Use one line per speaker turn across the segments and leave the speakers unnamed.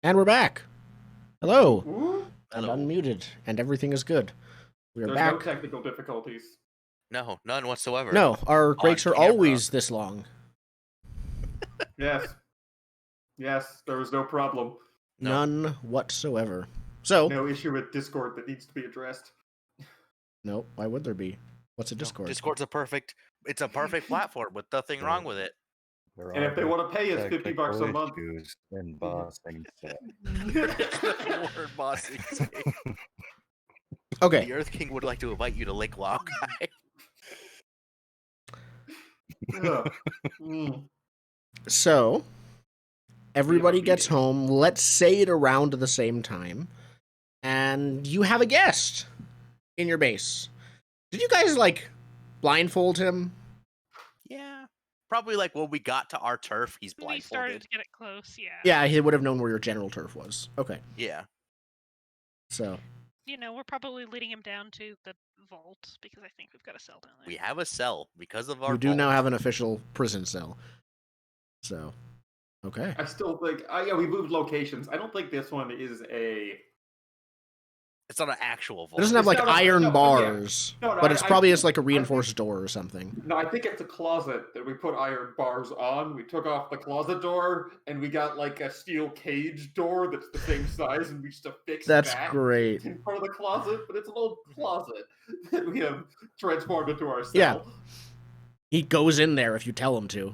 And we're back. Hello.
Ooh,
And
Hello.
unmuted. And everything is good. We are
there's no
back.
technical difficulties.
No, none whatsoever.
No, our breaks are
camera.
always this long.
Yes. Yes, there was no problem.
No.
None whatsoever. So,
No issue with Discord that needs to be addressed.
no, why would there be? What's a
No,
Discord?
Discord's a perfect platform with nothing wrong with it.
And if they want to pay us $50 a month,
issues and bossing stuff.
Word bossing.
Okay,
The Earth King would like to invite you to Lake Laogai.
yeah. Mm.
so everybody gets home, let's say it around the same time, and you have a guest in your base. Did you guys, blindfold him?
Yeah. Probably like when we got to our turf, he's
We started
blindfolded.
to get it close, yeah.
Yeah, he would have known where your general turf was. Okay,
Yeah.
so
You know, we're probably leading him down to the vault because I think we've got a cell down there.
We have a cell because of our
you do now
vault.
have an official prison cell. So, okay.
I still think, yeah, we moved locations. I don't think this one is a.
It's not an actual vault.
It doesn't have
It's not a-
iron
no,
bars,
yeah. No,
but it's probably just
think-
like a reinforced door or something.
No, I think it's a closet that we put iron bars on. We took off the closet door, and we got like a steel cage door that's the same size, and we just affixed
That's
that
great.
in front of the closet. But it's an old closet that we have transformed into our cell.
Yeah. He goes in there if you tell him to.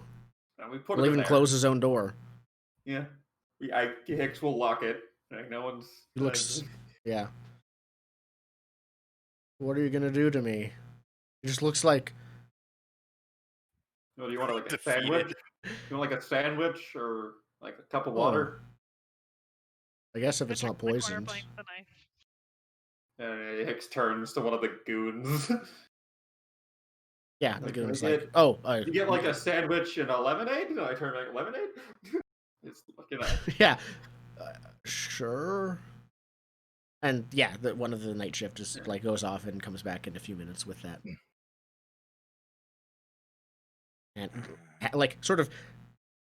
And we put
He'll
it in
even
there.
close his own door.
Yeah. Hicks will lock it. Like no one's.
He looks. Yeah. What are you gonna do to me? He just looks like.
Do you want like a
Defeated.
sandwich? You want like a sandwich or like a cup of water?
I guess if it's
I
not
took my corner
poisoned.
blade with the knife.
And Hicks turns to one of the goons.
Yeah, the
Like,
goon's
can I
like, oh,
You get like a sandwich and a lemonade? And I turn like lemonade? It's looking at.
yeah, sure. And yeah, one of the night shift is goes off and comes back in a few minutes with that. And sort of,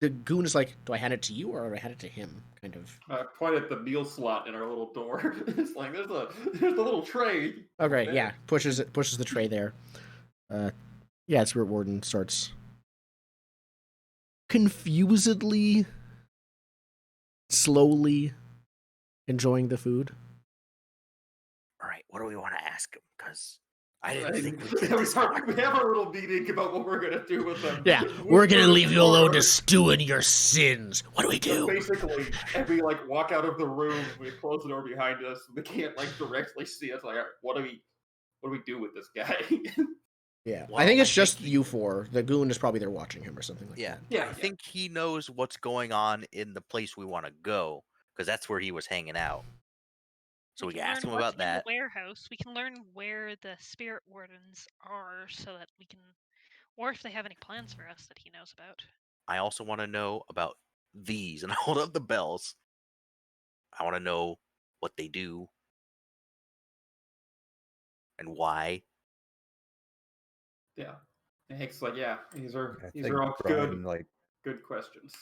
the goon is like, do I hand it to you or do I hand it to him? Kind of.
I point at the meal slot in our little door. It's like there's a little tray.
Okay,
there.
yeah, pushes the tray there. Yeah, it's where Warden starts confusedly, slowly enjoying the food.
All right, what do we want to ask him? Because I didn't
I-
think we did
we
this far.
have a little meeting about what we're gonna do with them.
Yeah, we're gonna leave you alone to stew in your sins. What do we do?
Basically, and we walk out of the room, we close the door behind us, and they can't directly see us. Like, all right, what do we do with this guy?
Yeah,
Well,
I think it's
I
just
think
you four. The goon is probably there watching him or something like
Yeah.
that.
Yeah,
I think he knows what's going on in the place we want to go because that's where he was hanging out. So we can ask him
learn
about
what's in
that.
the warehouse. We can learn where the spirit wardens are so that we can, or if they have any plans for us that he knows about.
I also want to know about these, and I hold up the bells. I want to know what they do and why.
yeah. And Hicks like, yeah, these
I
are
think
all
Brian,
good questions.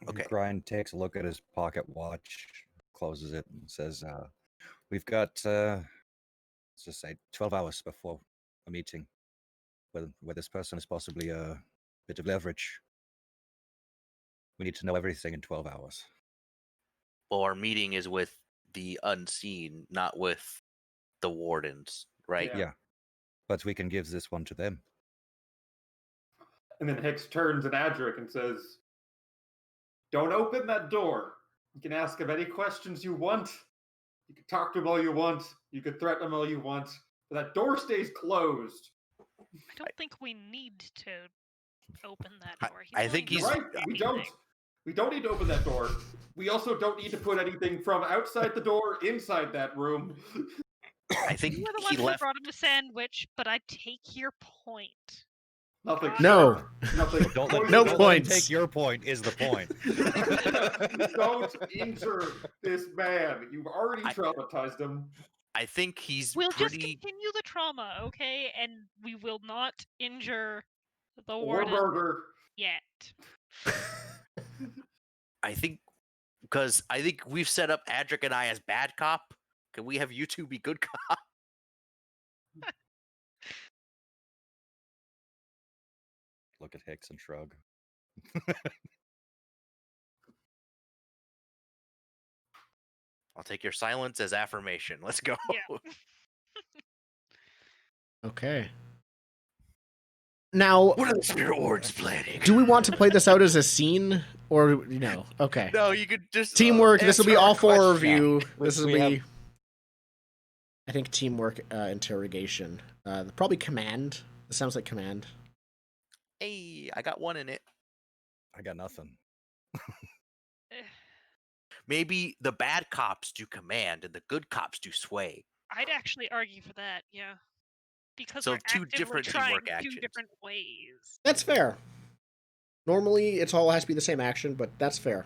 Okay.
Brian takes a look at his pocket watch, closes it, and says, we've got, let's just say, 12 hours before a meeting where this person is possibly a bit of leverage. We need to know everything in 12 hours.
Well, our meeting is with the unseen, not with the wardens, right?
Yeah.
Yeah. But we can give this one to them.
And then Hicks turns to Adric and says, don't open that door. You can ask him any questions you want. You can talk to him all you want. You can threaten him all you want. But that door stays closed.
I don't think we need to open that door.
I think
willing
You're
to
he's-
right.
do
We don't.
anything.
We don't need to open that door. We also don't need to put anything from outside the door inside that room.
I think
You were the
he
one who
left.
brought him a sandwich, but I take your point.
Nothing.
No.
Nothing.
Don't
No
let, don't let him
points.
take your point is the point.
Don't injure this man. You've already traumatized him.
I think he's
We'll just
pretty.
continue the trauma, okay? And we will not injure the
Or
warden
murder.
yet.
I think because I think we've set up Adric and I as bad cop. Can we have you two be good cop?
Look at Hicks and shrug.
I'll take your silence as affirmation. Let's go.
Yeah.
Okay. Now,
What are the Spirit Wardens planning?
do we want to play this out as a scene, or Okay.
No, you could just
Teamwork. This will be
answer our
all four of
question.
you.
We-
This will
we
be,
have-
I think, teamwork interrogation. Probably command. This sounds like command.
Hey, I got one in it.
I got nothing.
Maybe the bad cops do command and the good cops do sway.
I'd actually argue for that, yeah. Because
So
we're
two
actively
different
trying
teamwork
two
actions.
different ways.
That's fair. Normally, it's all has to be the same action, but that's fair.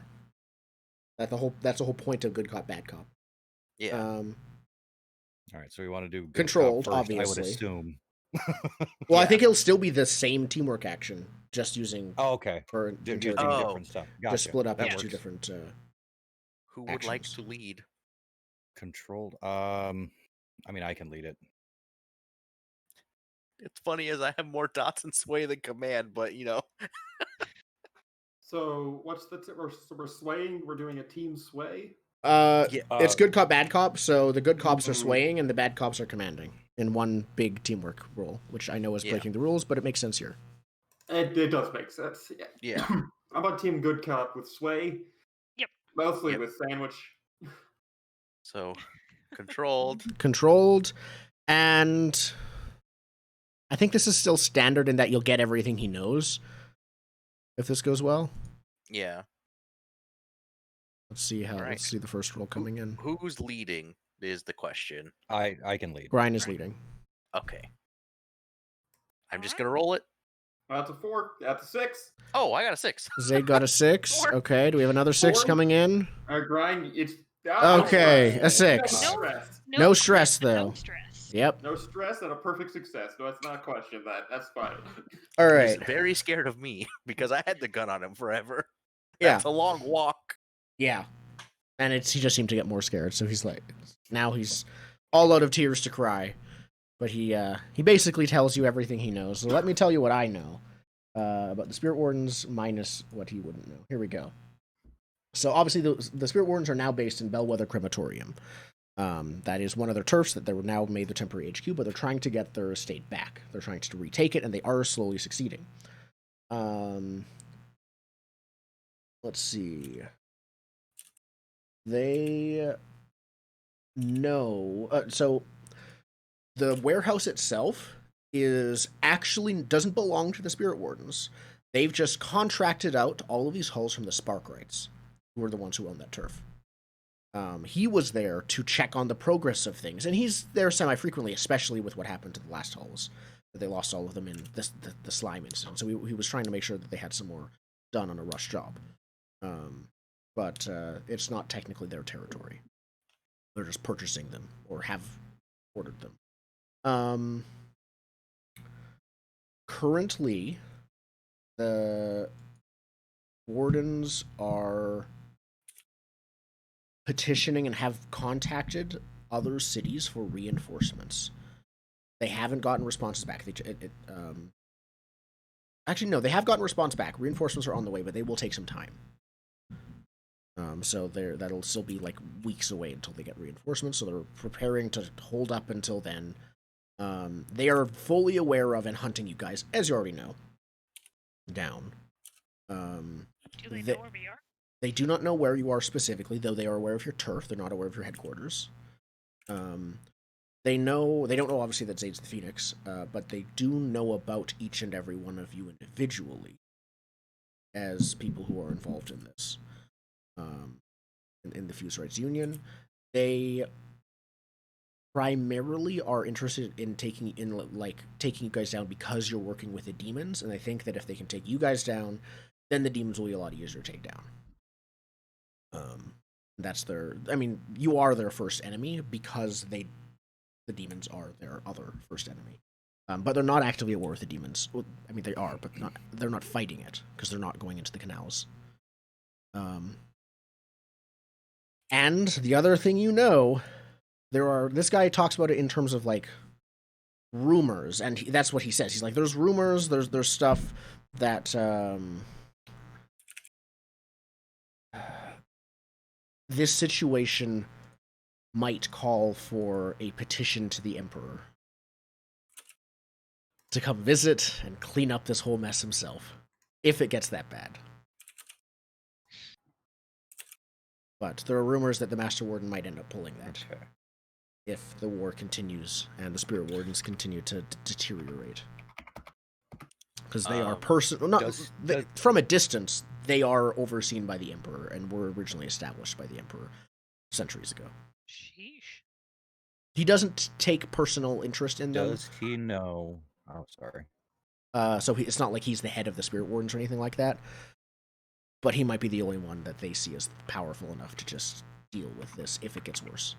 That's the whole point of good cop, bad cop.
Yeah.
All right, so we want to do good cop
Controlled,
first, I
obviously.
would assume.
Well, I
Yeah.
think it'll still be the same teamwork action, just using
Oh, okay.
for
Using
interrogation.
Oh.
different stuff. Gotcha.
Just split up
That
into two
works.
different.
Who would like
actions.
to lead?
Controlled. I mean, I can lead it.
It's funny as I have more dots and sway than command, but
So what's we're swaying? We're doing a team sway.
Yeah,
It's good cop, bad cop. So the good cops are
Mhm.
swaying, and the bad cops are commanding in one big teamwork role, which I know is
Yeah.
breaking the rules, but it makes sense here.
It does make sense. Yeah.
Yeah.
I'm on team good cop with sway.
Yep.
Mostly
Yep.
with sandwich.
So controlled.
Controlled, and I think this is still standard in that you'll get everything he knows if this goes well.
Yeah.
Let's see
Right.
Let's see the first roll coming in.
Who's leading is the question.
I can lead.
Brian is leading.
Okay. I'm just
Alright.
gonna roll it.
That's a 4. That's a 6.
Oh, I got a 6.
Zay got a 6.
Four.
Okay, do we have another 6
Four.
coming in?
Grind. It's
Okay, a 6.
No stress.
No stress, though.
No stress.
Yep.
No stress and a perfect success. No, it's not a question. That's fine.
All
He's
right.
very scared of me because I had the gun on him forever.
Yeah.
That's a long walk.
Yeah. And he just seemed to get more scared, so he's like, now he's all out of tears to cry. But he basically tells you everything he knows. So let me tell you what I know about the Spirit Wardens minus what he wouldn't know. Here we go. So obviously the Spirit Wardens are now based in Bellwether Crematorium. That is one of their turfs that they were now made their temporary HQ, but they're trying to get their estate back. They're trying to retake it, and they are slowly succeeding. Let's see. They know. So the warehouse itself doesn't belong to the Spirit Wardens. They've just contracted out all of these hulls from the Fusewrights, who are the ones who own that turf. He was there to check on the progress of things, and he's there semi-frequently, especially with what happened to the last hulls. That they lost all of them in the slime incident. So he was trying to make sure that they had some more done on a rush job. But it's not technically their territory. They're just purchasing them, or have ordered them. Currently, the Wardens are petitioning and have contacted other cities for reinforcements. They haven't gotten responses back. Actually, no, they have gotten response back. Reinforcements are on the way, but they will take some time. So that'll still be like weeks away until they get reinforcements. So they're preparing to hold up until then. They are fully aware of and hunting you guys, as you already know, down.
Do they know where we are?
They do not know where you are specifically, though they are aware of your turf. They're not aware of your headquarters. They don't know obviously that Zade's the Phoenix, but they do know about each and every one of you individually as people who are involved in this. In the Fusewrights Union, they primarily are interested in taking you guys down because you're working with the demons, and I think that if they can take you guys down, then the demons will be a lot easier to take down. You are their first enemy because the demons are their other first enemy. But they're not actively at war with the demons. Well, I mean, they are, but they're not fighting it because they're not going into the canals. And the other thing this guy talks about it in terms of like rumors, and that's what he says. He's like, there's rumors, there's stuff that this situation might call for a petition to the Emperor to come visit and clean up this whole mess himself, if it gets that bad. But there are rumors that the Master Warden might end up pulling that if the war continues and the Spirit Wardens continue to deteriorate. Because they are from a distance, they are overseen by the Emperor and were originally established by the Emperor centuries ago.
Sheesh.
He doesn't take personal interest in them.
Does he know? Oh, sorry.
So it's not like he's the head of the Spirit Wardens or anything like that. But he might be the only one that they see as powerful enough to just deal with this if it gets worse.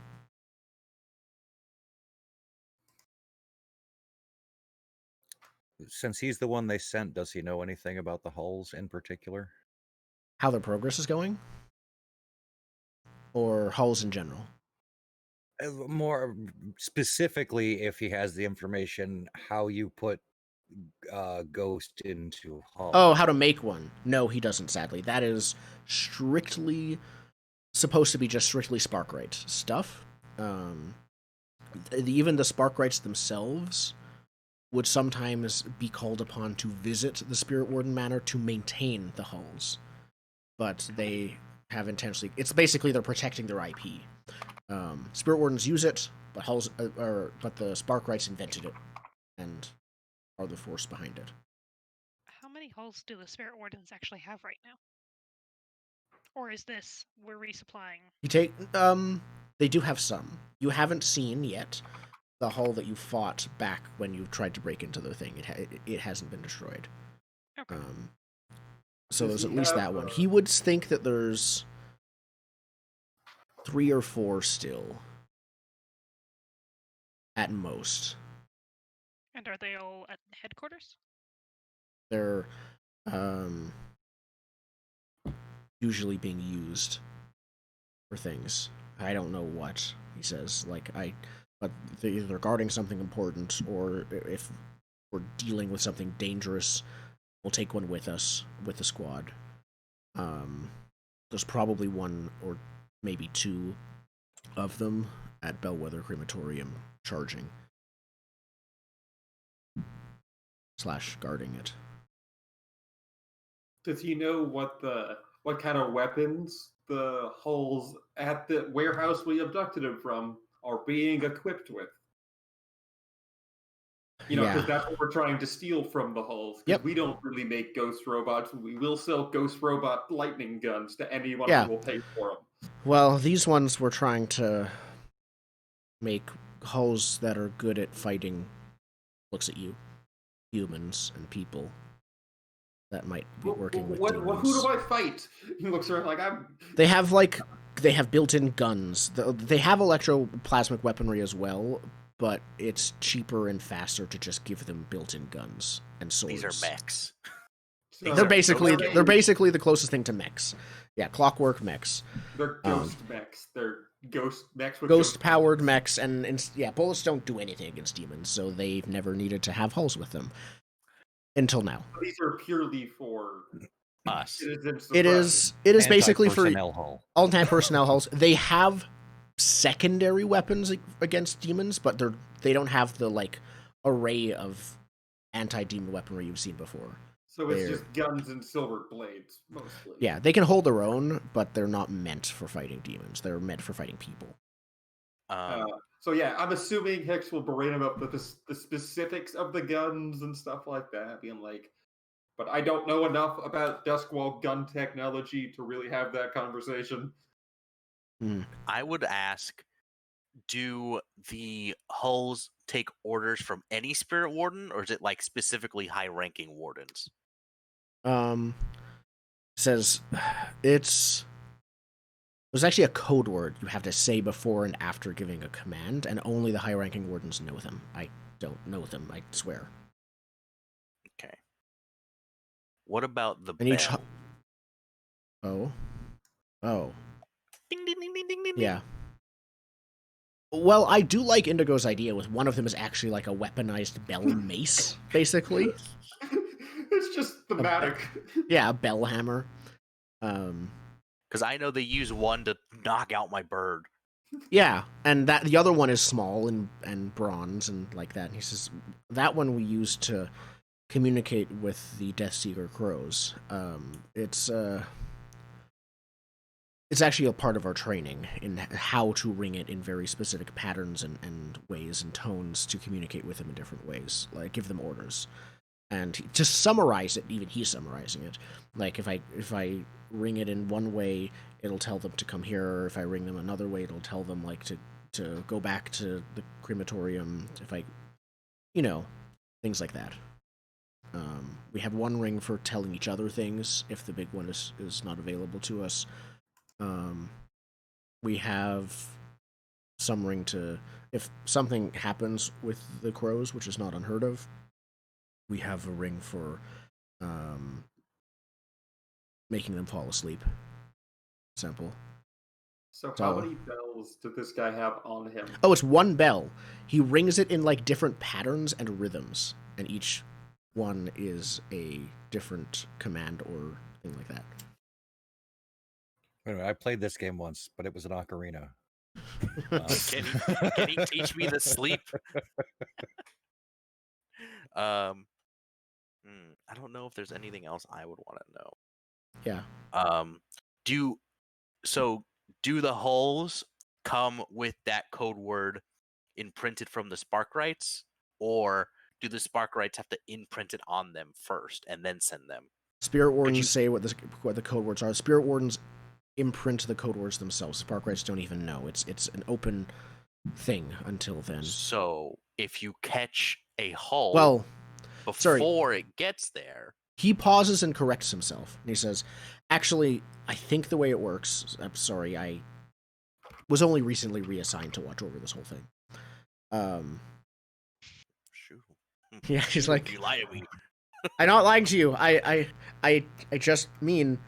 Since he's the one they sent, does he know anything about the hulls in particular?
How their progress is going? Or hulls in general?
More specifically, if he has the information, how you put Ghost into hull.
Oh, how to make one. No, he doesn't, sadly. That is supposed to be just strictly Sparkwright stuff. Even the Sparkwrights themselves would sometimes be called upon to visit the Spirit Warden Manor to maintain the hulls. But they have intentionally... It's basically they're protecting their IP. Spirit Wardens use it, but but the Sparkwrights invented it and are the force behind it.
How many hulls do the Spirit Wardens actually have right now? Or is this we're resupplying?
They do have some. You haven't seen yet the hull that you fought back when you tried to break into the thing. It hasn't been destroyed.
Okay.
So there's at least that one. He would think that there's 3 or 4 still, at most.
And are they all at headquarters?
They're usually being used for things. I don't know what, he says. But they're either guarding something important, or if we're dealing with something dangerous, we'll take one with us, with the squad. There's probably 1 or maybe 2 of them at Bellwether Crematorium charging / guarding it.
Does he know what kind of weapons the hulls at the warehouse we abducted him from are being equipped with? Because that's what we're trying to steal from the hulls. Because we don't really make ghost robots. We will sell ghost robot lightning guns to anyone who will pay for them.
Well, these ones we're trying to make hulls that are good at fighting, looks at you, humans and people that might be working with demons.
Who do I fight? He looks around like
They have built-in guns. They have electroplasmic weaponry as well, but it's cheaper and faster to just give them built-in guns and swords.
These are mechs.
They're basically the closest thing to mechs. Yeah, clockwork mechs.
They're ghost mechs. They're ghost mechs with
ghost-powered mechs, and bullets don't do anything against demons, so they've never needed to have hulls with them until now.
These are purely for
us.
It is basically for
hull.
Anti-personnel hulls. They have secondary weapons against demons, but they don't have the array of anti-demon weaponry you've seen before.
So it's just guns and silver blades, mostly.
Yeah, they can hold their own, but they're not meant for fighting demons. They're meant for fighting people.
So yeah, I'm assuming Hicks will berate him about the specifics of the guns and stuff like that, being like, but I don't know enough about Duskwall gun technology to really have that conversation.
I would ask, do the hulls take orders from any spirit warden, or is it specifically high-ranking wardens?
Says there's actually a code word you have to say before and after giving a command, and only the high-ranking wardens know them. I don't know them, I swear.
Okay. What about the
and
bell?
Oh,
Ding ding ding ding ding ding.
yeah. Well, I do like Indigo's idea with one of them is actually like a weaponized bell and mace, basically.
It's just thematic.
Yeah, a bell hammer. Um,
Because I know they use one to knock out my bird.
yeah, and that the other one is small and bronze and like that. And he says that one we use to communicate with the Deathseeker crows. It's actually a part of our training in how to ring it in very specific patterns and ways and tones to communicate with them in different ways, like give them orders. And to summarize it, even he's summarizing it. Like if I ring it in one way, it'll tell them to come here. Or if I ring them another way, it'll tell them like to go back to the crematorium. If I, things like that. We have one ring for telling each other things if the big one is not available to us. We have some ring to if something happens with the crows, which is not unheard of. We have a ring for making them fall asleep. Simple.
So how many bells did this guy have on him?
Oh, it's one bell. He rings it in like different patterns and rhythms, and each one is a different command or thing like that.
Anyway, I played this game once, but it was an ocarina.
Can he teach me the sleep? I don't know if there's anything else I would want to know.
Yeah.
Do the hulls come with that code word imprinted from the Sparkwrights, or do the Sparkwrights have to imprint it on them first and then send them?
Spirit Wardens say what the code words are. Spirit Wardens imprint the code words themselves. Sparkwrights don't even know. It's an open thing until then.
So if you catch a hull before it gets there,
he pauses and corrects himself. And he says, "Actually, I think the way it works. I'm sorry, I was only recently reassigned to watch over this whole thing."
Shoot.
Yeah, he's like,
"You lie to me."
I'm not lying to you. I just mean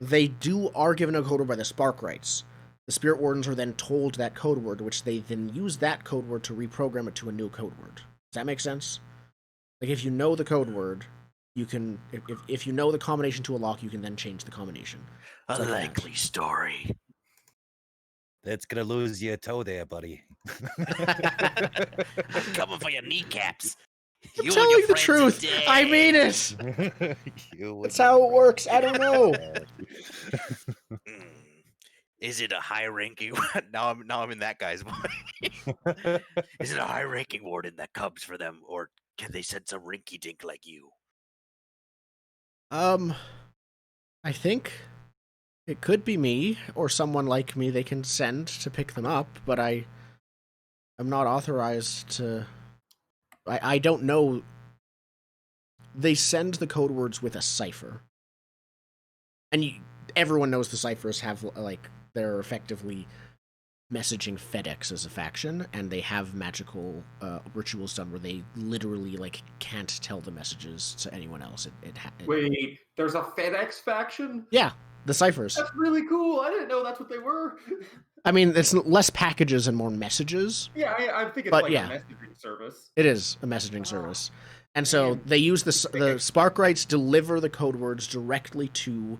they are given a code word by the Sparkwrights. The Spirit Wardens are then told that code word, which they then use that code word to reprogram it to a new code word. Does that make sense? Like if you know the code word, you can if you know the combination to a lock, you can then change the combination.
A likely story.
That's gonna lose you a toe there, buddy.
I'm coming for your kneecaps.
I'm telling the truth. I mean it. That's how it works. I don't know.
Is it a high-ranking? now I'm in that guy's mind. Is it a high-ranking warden that comes for them, or can they send some rinky-dink like you?
I think it could be me or someone like me they can send to pick them up, but I'm not authorized to. I don't know. They send the code words with a cipher, and everyone knows the ciphers have like they're effectively messaging FedEx as a faction, and they have magical rituals done where they literally like can't tell the messages to anyone else.
Wait, there's a FedEx faction?
Yeah, the ciphers.
That's really cool. I didn't know that's what they were.
I mean, it's less packages and more messages.
Yeah, I think it's like a messaging service.
It is a messaging service. And so they use the Sparkwrights deliver the code words directly to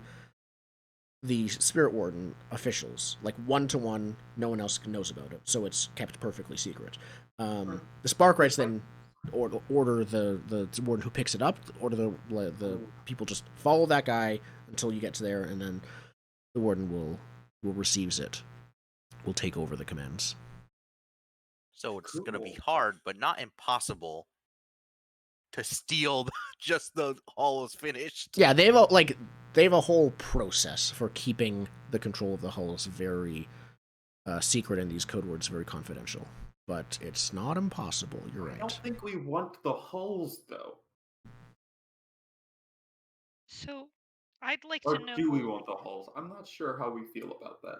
the Spirit Warden officials, like one-to-one, no one else knows about it, so it's kept perfectly secret. The Sparkwrights then order the Warden who picks it up, order the people just follow that guy until you get to there, and then the Warden will receives it, will take over the commands.
So it's going to be hard, but not impossible, to steal just the hull is finished.
Yeah, they have a whole process for keeping the control of the hulls very secret, and these code words very confidential. But it's not impossible. You're right.
I don't think we want the hulls, though.
So, I'd like
or
to know.
Do we want the hulls? I'm not sure how we feel about that.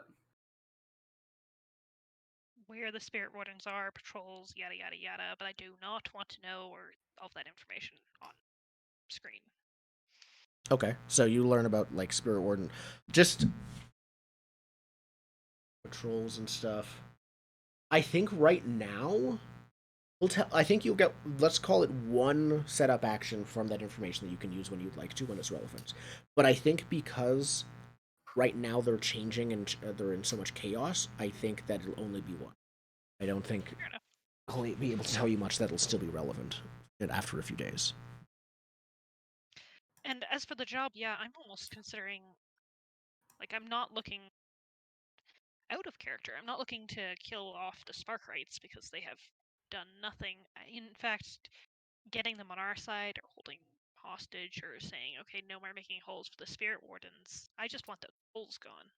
Where the Spirit Wardens are, patrols, yada yada yada, but I do not want to know all of that information on screen.
Okay, so you learn about like Spirit Warden. Just patrols and stuff. I think right now, I think you'll get, let's call it one setup action from that information that you can use when you'd like to, when it's relevant. But I think because right now they're changing and they're in so much chaos, I think that it'll only be one. I don't think I'll be able to tell you much that'll still be relevant after a few days.
And as for the job, yeah, I'm almost considering, like, I'm not looking out of character. I'm not looking to kill off the Sparkwrights because they have done nothing. In fact, getting them on our side or holding hostage or saying, okay, no more making holes for the Spirit Wardens. I just want the holes gone.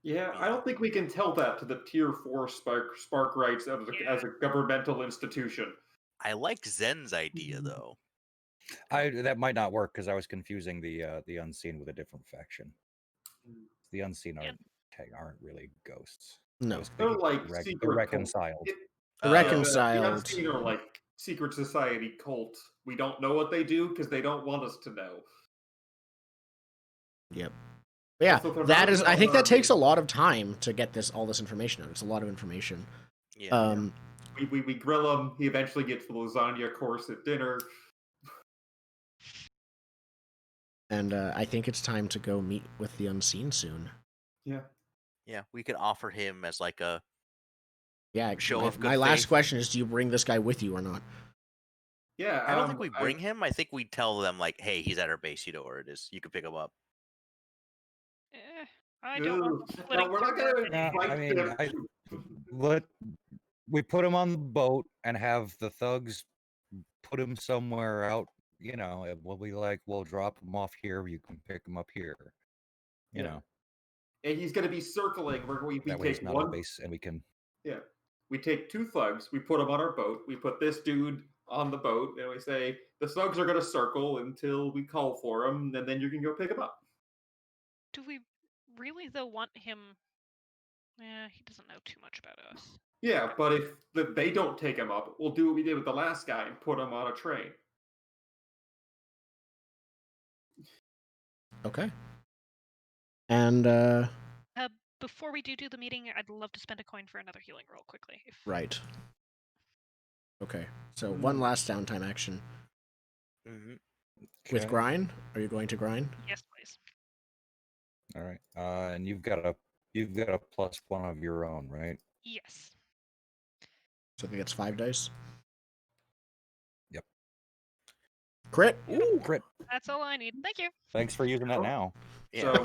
Yeah, I don't think we can tell that to the Tier 4 Sparkwrights as a governmental institution.
I like Zen's idea though.
That might not work because I was confusing the unseen with a different faction. The unseen aren't really ghosts.
No,
they're like
they're reconciled.
Reconciled.
The unseen are like secret society cult. We don't know what they do because they don't want us to know.
Yep. Yeah, that is. I think that takes a lot of time to get all this information out. It's a lot of information.
Yeah.
We grill him. He eventually gets the lasagna course at dinner.
And I think it's time to go meet with the unseen soon.
Yeah.
Yeah, we could offer him as like a
show
of good
my last
faith.
question is, do you bring this guy with you or not?
Yeah,
I don't think we bring him. I think we tell them like, hey, he's at our base. You know where it is. You can pick him up.
I don't want them splitting.
No, we're not
gonna. We put him on the boat and have the thugs put him somewhere out. You know, we'll drop him off here. You can pick him up here. You know,
and he's going to be circling where we take one
base, and we can.
Yeah, we take two thugs. We put them on our boat. We put this dude on the boat, and we say the thugs are going to circle until we call for them, and then you can go pick him up.
Do we really though want him? Yeah, he doesn't know too much about us.
Yeah, but if they don't take him up, we'll do what we did with the last guy and put him on a train.
Okay. And
before we do the meeting, I'd love to spend a coin for another healing roll quickly.
Right. Okay. So one last downtime action.
Mm-hmm.
With grind? Are you going to grind?
Yes, please.
All right. And you've got a +1 of your own, right?
Yes.
So I think that's 5 dice.
Yep.
Crit.
Ooh, crit.
That's all I need. Thank you.
Thanks for using that now.
Yeah.
So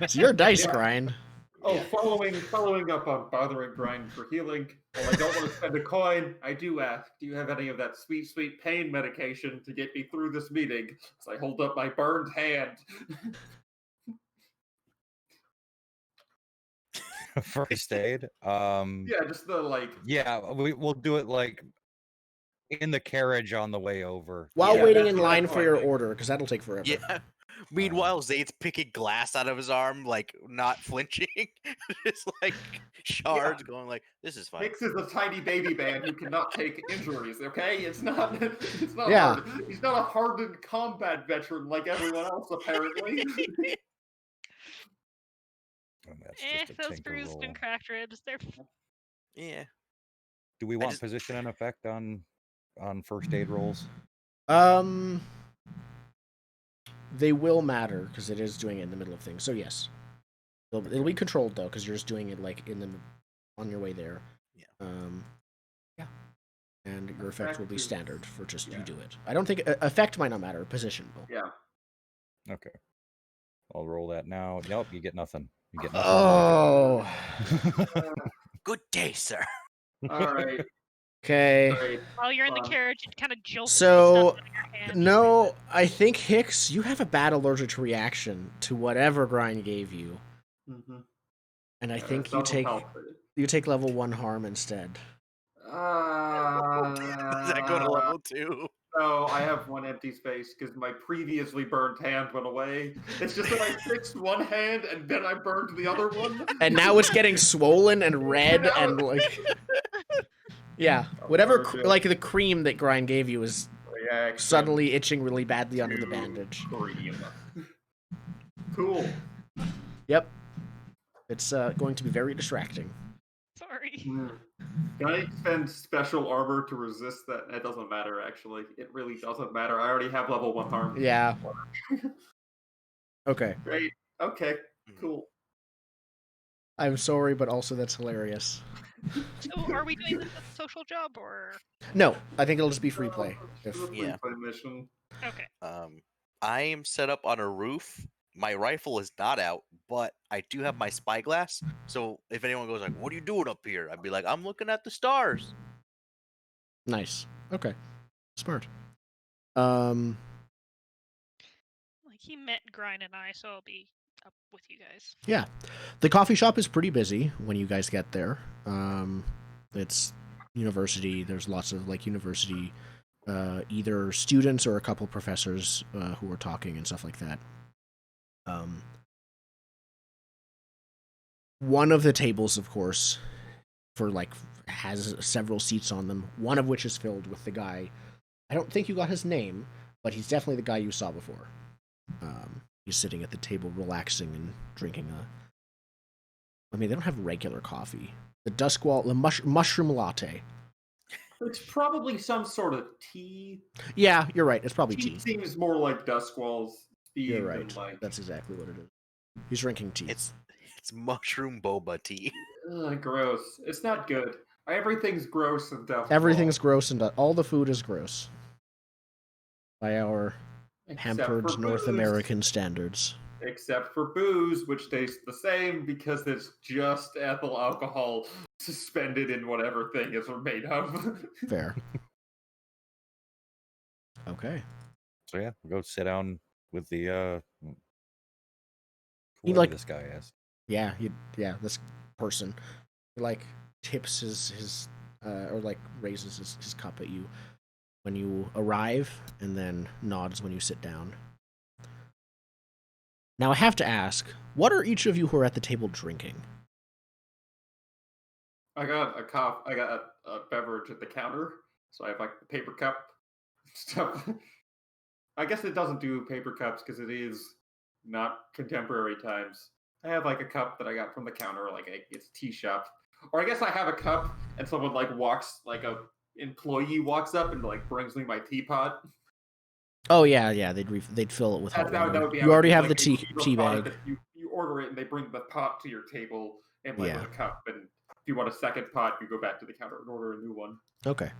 it's your dice, grind.
Oh, following up on bothering grind for healing. Well, I don't want to spend a coin. I do ask, do you have any of that sweet, sweet pain medication to get me through this meeting? So I hold up my burned hand.
First aid.
Yeah, just the
Yeah, we'll do it like in the carriage on the way over.
While waiting in line for your order, because that'll take forever.
Yeah. Meanwhile, Zayd's picking glass out of his arm, like not flinching, just like shards going like, "This is fine."
Hicks is a tiny baby man who cannot take injuries. Okay, it's not
Yeah.
hard. He's not a hardened combat veteran like everyone else, apparently.
Those bruised and cracked ribs, they're.
Yeah.
Do we want position and effect on first aid rolls?
They will matter because it is doing it in the middle of things. So yes, it'll be controlled though because you're just doing it like on your way there.
Yeah.
Yeah. And your effect will be standard for just you do it. I don't think effect might not matter. Position will.
Yeah.
Okay. I'll roll that now. Nope, you get nothing. You get nothing.
Oh.
Good day, sir.
All right.
Okay.
While you're in the carriage, it kind of jolts.
So, no, I think Hicks, you have a bad allergic reaction to whatever Grind gave you, and I think you take level 1 harm instead.
Does that go to level 2?
No, I have 1 empty space because my previously burned hand went away. It's just that I fixed one hand and then I burned the other one.
And now it's getting swollen and red and like... Yeah, whatever, like the cream that Grind gave you is suddenly itching really badly under the bandage.
Cream. Cool.
Yep. It's going to be very distracting.
Sorry.
Can I spend special armor to resist that? It doesn't matter, actually. It really doesn't matter. I already have level 1 harm.
Yeah. Okay.
Great. Okay.
Mhm.
Cool.
I'm sorry, but also that's hilarious.
So, are we doing this as a social job or?
No, I think it'll just be free play.
It's a free
Yeah.
play mission.
Okay.
I am set up on a roof. My rifle is not out, but I do have my spyglass. So if anyone goes like, "What are you doing up here?" I'd be like, "I'm looking at the stars."
Nice. Okay. Smart.
Like he met Grind and I, so I'll be up with you guys.
Yeah. The coffee shop is pretty busy when you guys get there. It's university. There's lots of like university, either students or a couple professors who are talking and stuff like that. One of the tables, of course, for like has several seats on them. One of which is filled with the guy. I don't think you got his name, but he's definitely the guy you saw before. He's sitting at the table, relaxing and drinking a. I mean, they don't have regular coffee. The Duskwall, the mushroom latte.
It's probably some sort of tea.
Yeah, you're right. It's probably
Tea
tea.
seems more like Duskwall's theme
You're
than
right.
like.
That's exactly what it is. He's drinking tea.
It's mushroom boba tea.
Gross. It's not good. Everything's gross and Duskwall.
Everything's gross and all the food is gross by our
Except
pampered
for
North
booze.
American standards.
Except for booze, which tastes the same because it's just ethyl alcohol suspended in whatever thing it's made of.
Fair. Okay.
So yeah, we'll go sit down with the
He,
whoever
like-
this guy is.
Yeah, this person like tips his or like raises his cup at you when you arrive and then nods when you sit down. Now I have to ask, what are each of you who are at the table drinking?
I got a beverage at the counter, so I have like the paper cup stuff. I guess it doesn't do paper cups because it is not contemporary times. I have like a cup that I got from the counter, like it's tea shop. Or I guess I have a cup and someone like walks, like a employee walks up and like brings me my teapot.
Oh yeah, they'd fill it with hot
That
water.
would be
You already
like,
have the tea
pot
bag.
that you order it and they bring the pot to your table and like
Yeah.
with a cup. And if you want a second pot, you go back to the counter and order a new one.
Okay.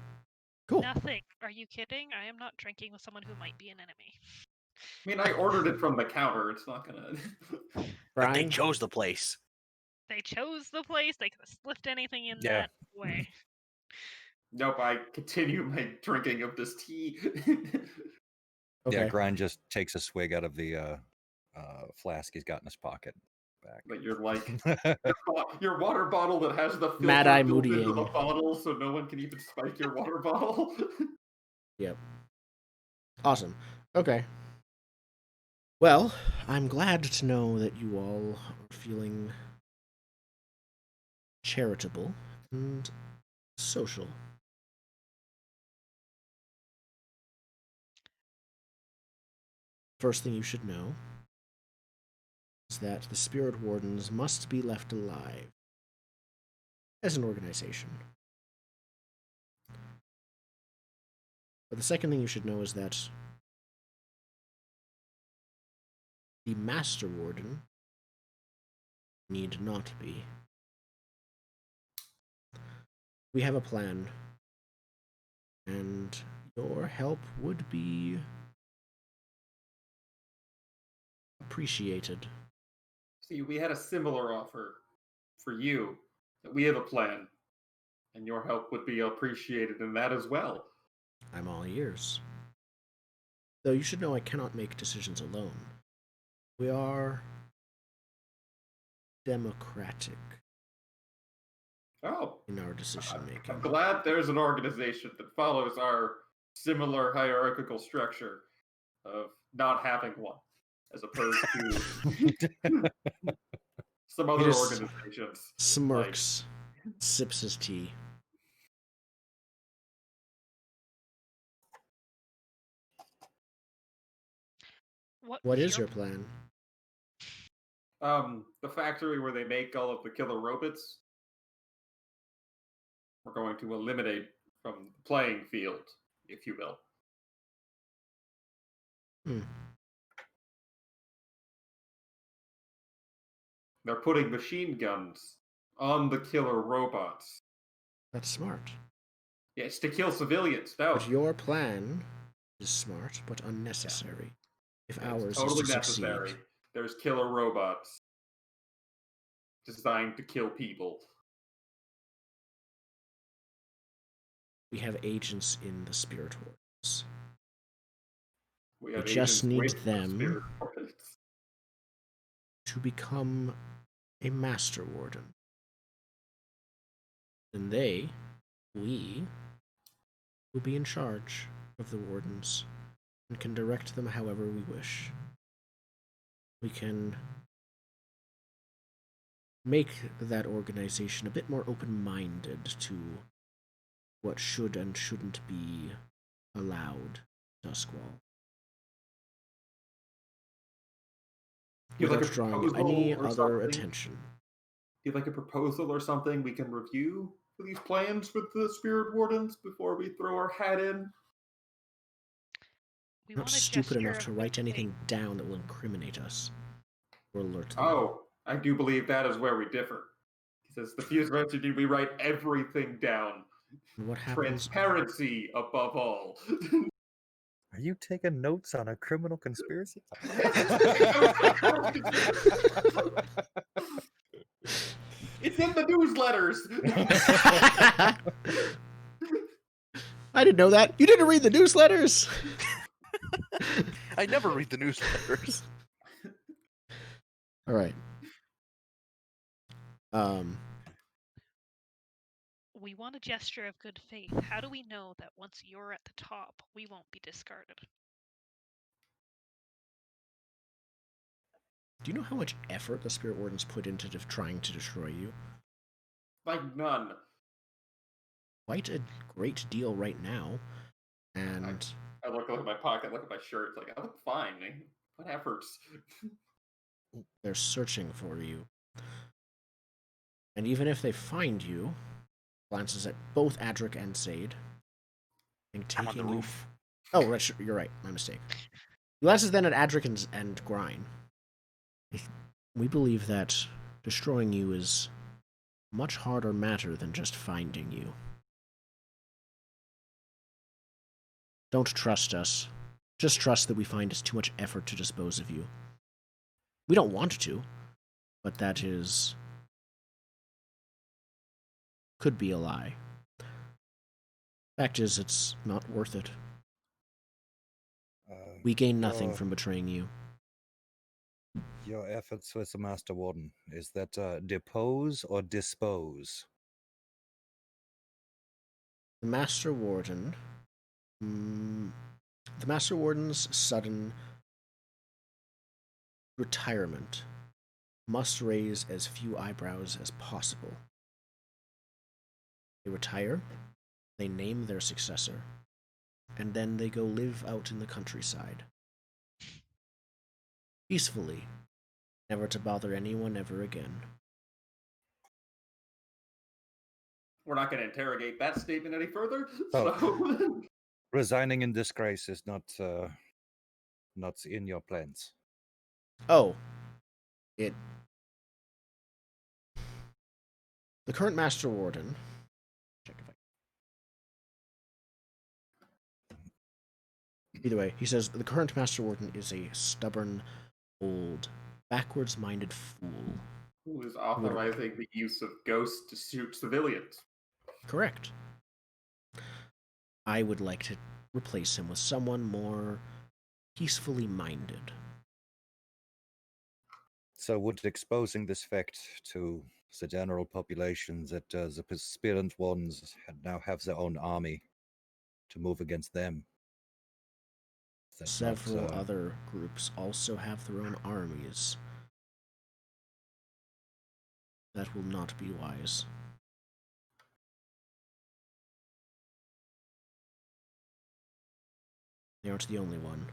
Cool.
Nothing. Are you kidding? I am not drinking with someone who might be an enemy.
I mean, I ordered it from the counter. It's not gonna.
Like they
Brian?
chose the place.
They chose the place. They could have slipped anything in
Yeah.
that way.
Nope. I continue my drinking of this tea.
Okay.
Yeah, Grind just takes a swig out of the flask he's got in his pocket. Back.
But you're like your water bottle that has the filter
Mad-eye
built into the
moodying.
bottle, so no one can even spike your water bottle.
Yep. Awesome. Okay. Well, I'm glad to know that you all are feeling charitable and social. First thing you should know is that the Spirit Wardens must be left alive as an organization. But the second thing you should know is that the Master Warden need not be. We have a plan, and your help would be appreciated.
See, we had a similar offer for you. That we have a plan, and your help would be appreciated in that as well.
I'm all ears. Though you should know I cannot make decisions alone. We are democratic
Oh,
in our decision
I'm
making.
glad there's an organization that follows our similar hierarchical structure of not having one, as opposed to some other
just
organizations.
Smirks, sips his tea. What is your plan?
The factory where they make all of the killer robots, we're going to eliminate from the playing field, if you will.
Hmm.
They're putting machine guns on the killer robots.
That's smart.
Yeah, it's to kill civilians. No,
But your plan is smart but unnecessary. If
it's
ours
totally
is to
necessary.
succeed,
There's killer robots designed to kill people.
we have agents in the spirit worlds.
We have
just
agents
need
with
them
spirit robots.
To become a Master Warden. And we, will be in charge of the Wardens and can direct them however we wish. We can make that organization a bit more open-minded to what should and shouldn't be allowed Duskwall. Without drawing any other attention.
Do you like a proposal or something we can review for these plans with the Spirit Wardens before we throw our hat in?
I'm not stupid enough to write anything down that will incriminate us or alert them.
Oh, I do believe that is where we differ. He says the Fusewrights do we write everything down.
And what happens?
Transparency above all.
Are you taking notes on a criminal conspiracy?
It's in the newsletters.
I didn't know that. You didn't read the newsletters.
I never read the newsletters.
All right.
We want a gesture of good faith. How do we know that once you're at the top, we won't be discarded?
Do you know how much effort the Spirit Wardens put into trying to destroy you?
Like none.
Quite a great deal right now. And
I look at my pocket, look at my shirt, it's like, I look fine. What efforts?
They're searching for you. And even if they find you, glances at both Adric and Sade. And taking
I'm on the roof.
Oh, right, you're right. My mistake. Glances then at Adric and Grine. We believe that destroying you is a much harder matter than just finding you. Don't trust us. Just trust that we find it's too much effort to dispose of you. We don't want to, but that could be a lie. Fact is, it's not worth it. We gain nothing from betraying you.
Your efforts with the Master Warden, is that depose or dispose?
The Master Warden... the Master Warden's sudden retirement must raise as few eyebrows as possible. They retire, they name their successor, and then they go live out in the countryside. Peacefully, never to bother anyone ever again.
We're not going to interrogate that statement any further.
Oh.
So
Resigning in disgrace is not in your plans.
Oh, the current Master Warden. Check if Either way, he says the current Master Warden is a stubborn, old, backwards-minded fool.
who is authorizing the use of ghosts to shoot civilians?
Correct. I would like to replace him with someone more peacefully minded.
So would exposing this fact to the general population that the Spirit Ones now have their own army to move against them?
Several other groups also have their own armies. That will not be wise. They aren't the only one.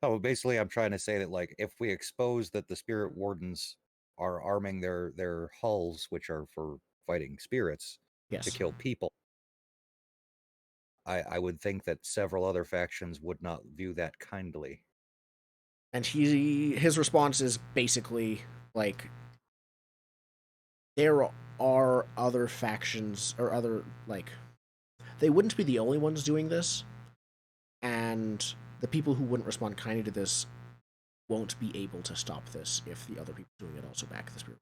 No, basically, I'm trying to say that, like, if we expose that the spirit wardens are arming their hulls, which are for fighting spirits, to
Yes.
kill people, I would think that several other factions would not view that kindly.
And his response is basically like, there are other factions or other, like, they wouldn't be the only ones doing this, and the people who wouldn't respond kindly to this won't be able to stop this if the other people doing it also back the spirit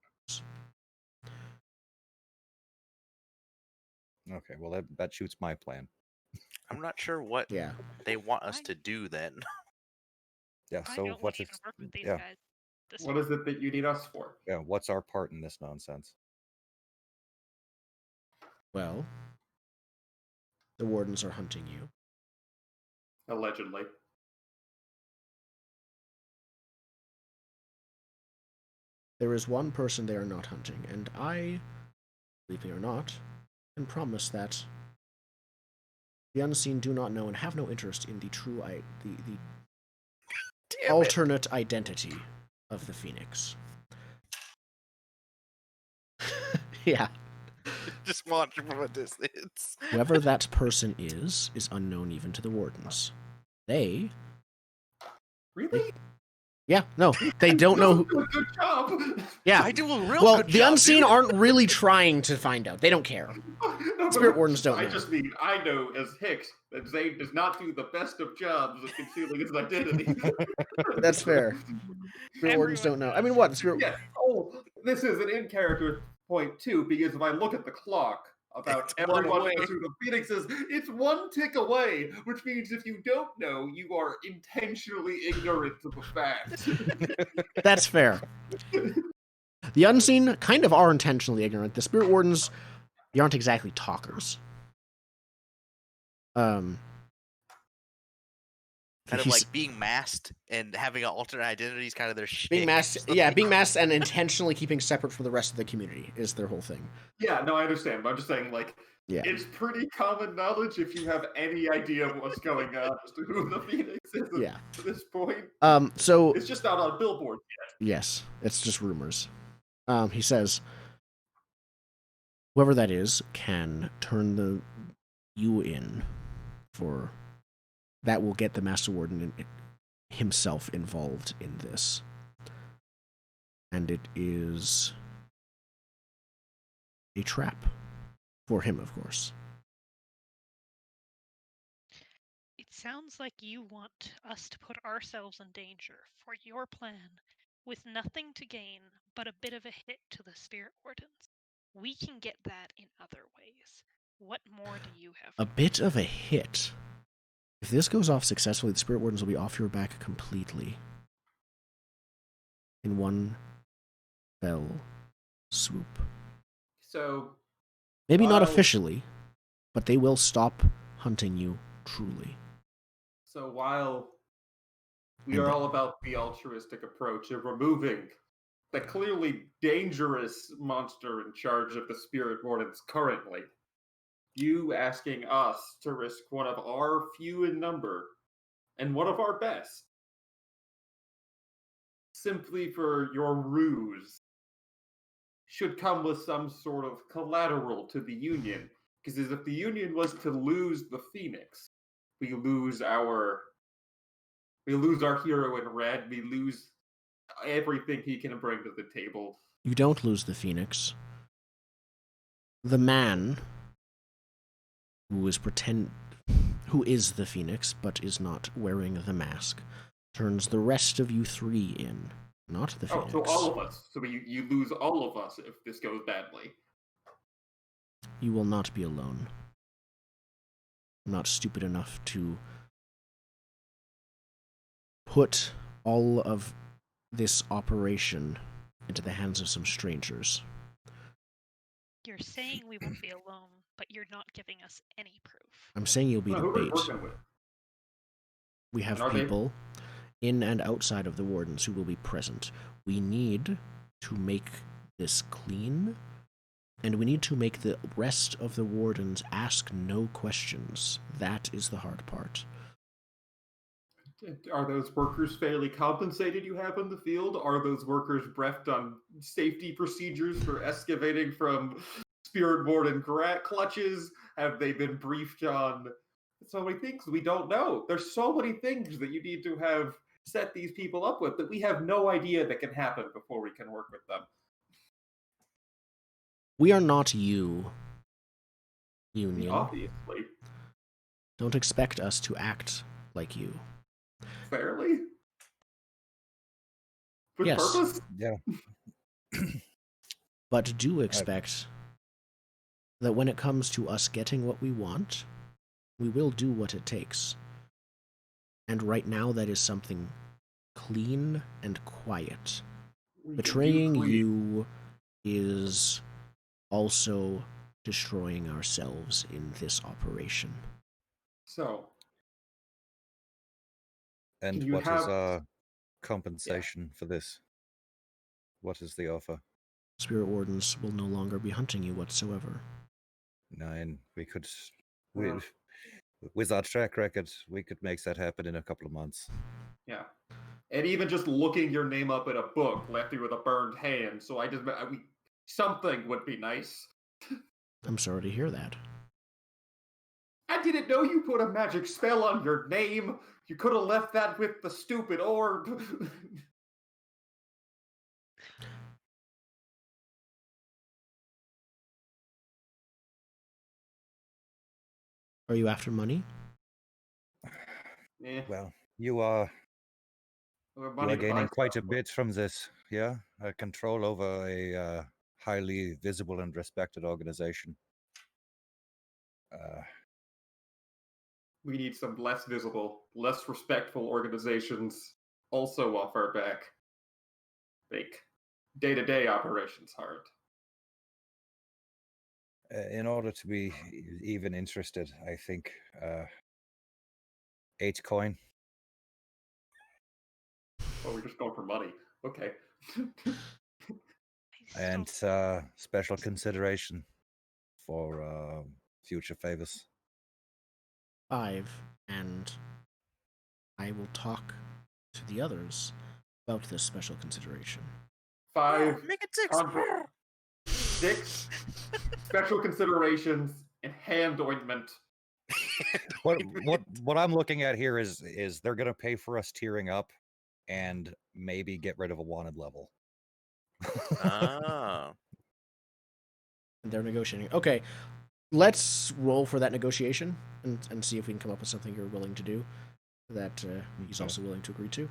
wardens.
Okay, well, that shoots my plan.
I'm not sure what
Yeah.
they want us
I-
to do then.
Yeah,
I
so
don't want
what's
to even
it?
work with these
Yeah,
guys. This
What is it that you need us for?
yeah. What's our part in this nonsense?
Well, the wardens are hunting you.
Allegedly.
There is one person they are not hunting, and I, believe me or not, can promise that the unseen do not know and have no interest in the true the
Damn it.
alternate identity of the Phoenix. Yeah.
Just watch from a distance.
Whoever that person is unknown even to the wardens. They,
Really?
yeah, no, they don't know who.
Do a good job.
Yeah.
I do a real
Well,
good
the
job,
unseen
dude.
aren't really trying to find out. They don't care.
No,
Spirit
but
wardens don't
I
know.
just mean, I know as Hicks that Zane does not do the best of jobs of concealing his identity.
That's fair. Spirit wardens don't know. I mean, what? Spirit.
Yeah. Oh, this is an in-character point too, because if I look at the clock about
It's one
everyone
away.
knows who the Phoenix is, it's one tick away, which means if you don't know, you are intentionally ignorant of the fact.
That's fair. The unseen kind of are intentionally ignorant. The spirit wardens, they aren't exactly talkers.
Kind of
he's-
like being masked and having an alternate identity is kind of their shit.
being masked, yeah, being masked and intentionally keeping separate from the rest of the community is their whole thing.
Yeah, no, I understand, but I'm just saying, like,
Yeah.
it's pretty common knowledge if you have any idea of what's going on as to who the Phoenix is
Yeah.
at this point.
So
It's just not on billboard yet.
yes, it's just rumors. He says, whoever that is can turn you in for that will get the Master Warden himself involved in this. And it is a trap for him, of course.
It sounds like you want us to put ourselves in danger for your plan, with nothing to gain but a bit of a hit to the Spirit Wardens. We can get that in other ways. What more do you have?
A bit of a hit. If this goes off successfully, the Spirit Wardens will be off your back completely. In one fell swoop.
So,
Maybe not
Wow.
officially, but they will stop hunting you truly.
so while we
And
are all about the altruistic approach of removing the clearly dangerous monster in charge of the Spirit Wardens currently, you asking us to risk one of our few in number and one of our best simply for your ruse should come with some sort of collateral to the Union. Because if the Union was to lose the Phoenix, we lose our hero in red, we lose everything he can bring to the table.
you don't lose the Phoenix. The man who is the Phoenix but is not wearing the mask turns the rest of you three in, not the Phoenix.
Oh, so all of us. So you lose all of us if this goes badly.
You will not be alone. I'm not stupid enough to put all of this operation into the hands of some strangers.
You're saying we won't be alone, but you're not giving us any proof.
I'm saying you'll be
Well,
the
who are we
bait.
working with?
We have
And are they-
people in and outside of the wardens who will be present. We need to make this clean, and we need to make the rest of the wardens ask no questions. That is the hard part.
Are those workers fairly compensated you have in the field? Are those workers briefed on safety procedures for excavating from spirit warden clutches? Have they been briefed on so many things we don't know? There's so many things that you need to have set these people up with that we have no idea that can happen before we can work with them.
We are not you, Union.
Obviously.
Don't expect us to act like you.
Fairly? With
Yes.
purpose?
Yeah.
But do expect that when it comes to us getting what we want, we will do what it takes. And right now, that is something clean and quiet. Betraying you is also destroying ourselves in this operation.
So,
And
you
what is
have-
our compensation for this? What is the offer?
Spirit Wardens will no longer be hunting you whatsoever.
9. We could,
Yeah.
with our track record, we could make that happen in a couple of months.
Yeah. And even just looking your name up in a book left me with a burned hand, so something would be nice.
I'm sorry to hear that.
I didn't know you put a magic spell on your name. You could have left that with the stupid orb.
Are you after money?
Eh,
Well, you are
money to buy
gaining quite a
stuff.
bit from this, yeah? Control over a highly visible and respected organization.
We need some less visible, less respectful organizations also off our back. Make day-to-day operations hard.
In order to be even interested, I think 8 coin.
Oh, we're just going for money. Okay.
And special consideration for future favors.
5, and I will talk to the others about this special consideration.
5,
Make it 6.
6, special considerations, and hand ointment.
What I'm looking at here is they're gonna pay for us tearing up and maybe get rid of a wanted level.
Oh.
They're negotiating. Okay, let's roll for that negotiation and see if we can come up with something you're willing to do that he's
Okay.
also willing to agree to.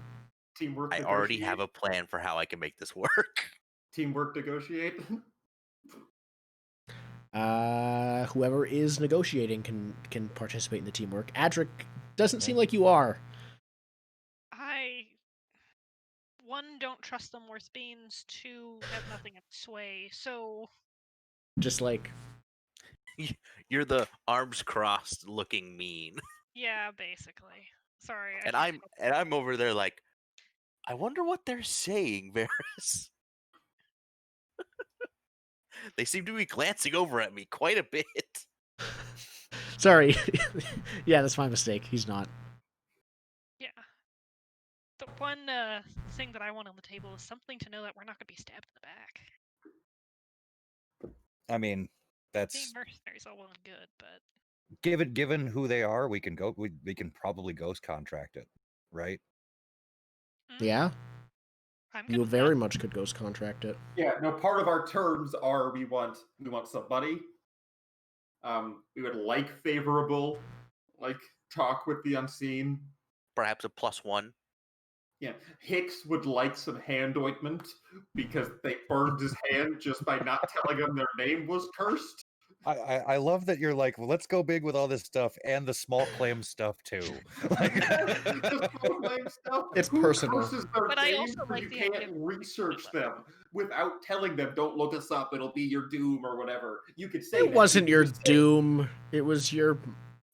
Teamwork.
I already have a plan for how I can make this work.
Teamwork negotiate.
Whoever is negotiating can participate in the teamwork. Adric, doesn't seem like you are.
One, don't trust them worth beans. 2, have nothing of sway. So
Just like,
You're the arms crossed looking mean.
yeah, basically. Sorry.
And I'm over there like, I wonder what they're saying, Varys. They seem to be glancing over at me quite a bit.
sorry. Yeah, that's my mistake. He's not.
Yeah. The one thing that I want on the table is something to know that we're not going to be stabbed in the back.
I mean,
Being
that's
mercenaries all well and good, but
given who they are, we can we can probably ghost contract it, right?
Yeah,
I'm
you
gonna
very much could ghost contract it.
Yeah, no, part of our terms are we want some money. We would like favorable, talk with the unseen.
Perhaps a +1.
Yeah, Hicks would like some hand ointment because they burned his hand just by not telling him their name was cursed.
I love that you're like, well, let's go big with all this stuff and the small claim stuff too.
The small claim stuff,
It's
who
personal.
curses their
But I
name
also
so
like
you
the idea
can't
of
research
them.
them without telling them, don't look us up, it'll be your doom or whatever. You could say
It
that,
wasn't
you
your
could just say,
doom. It was your.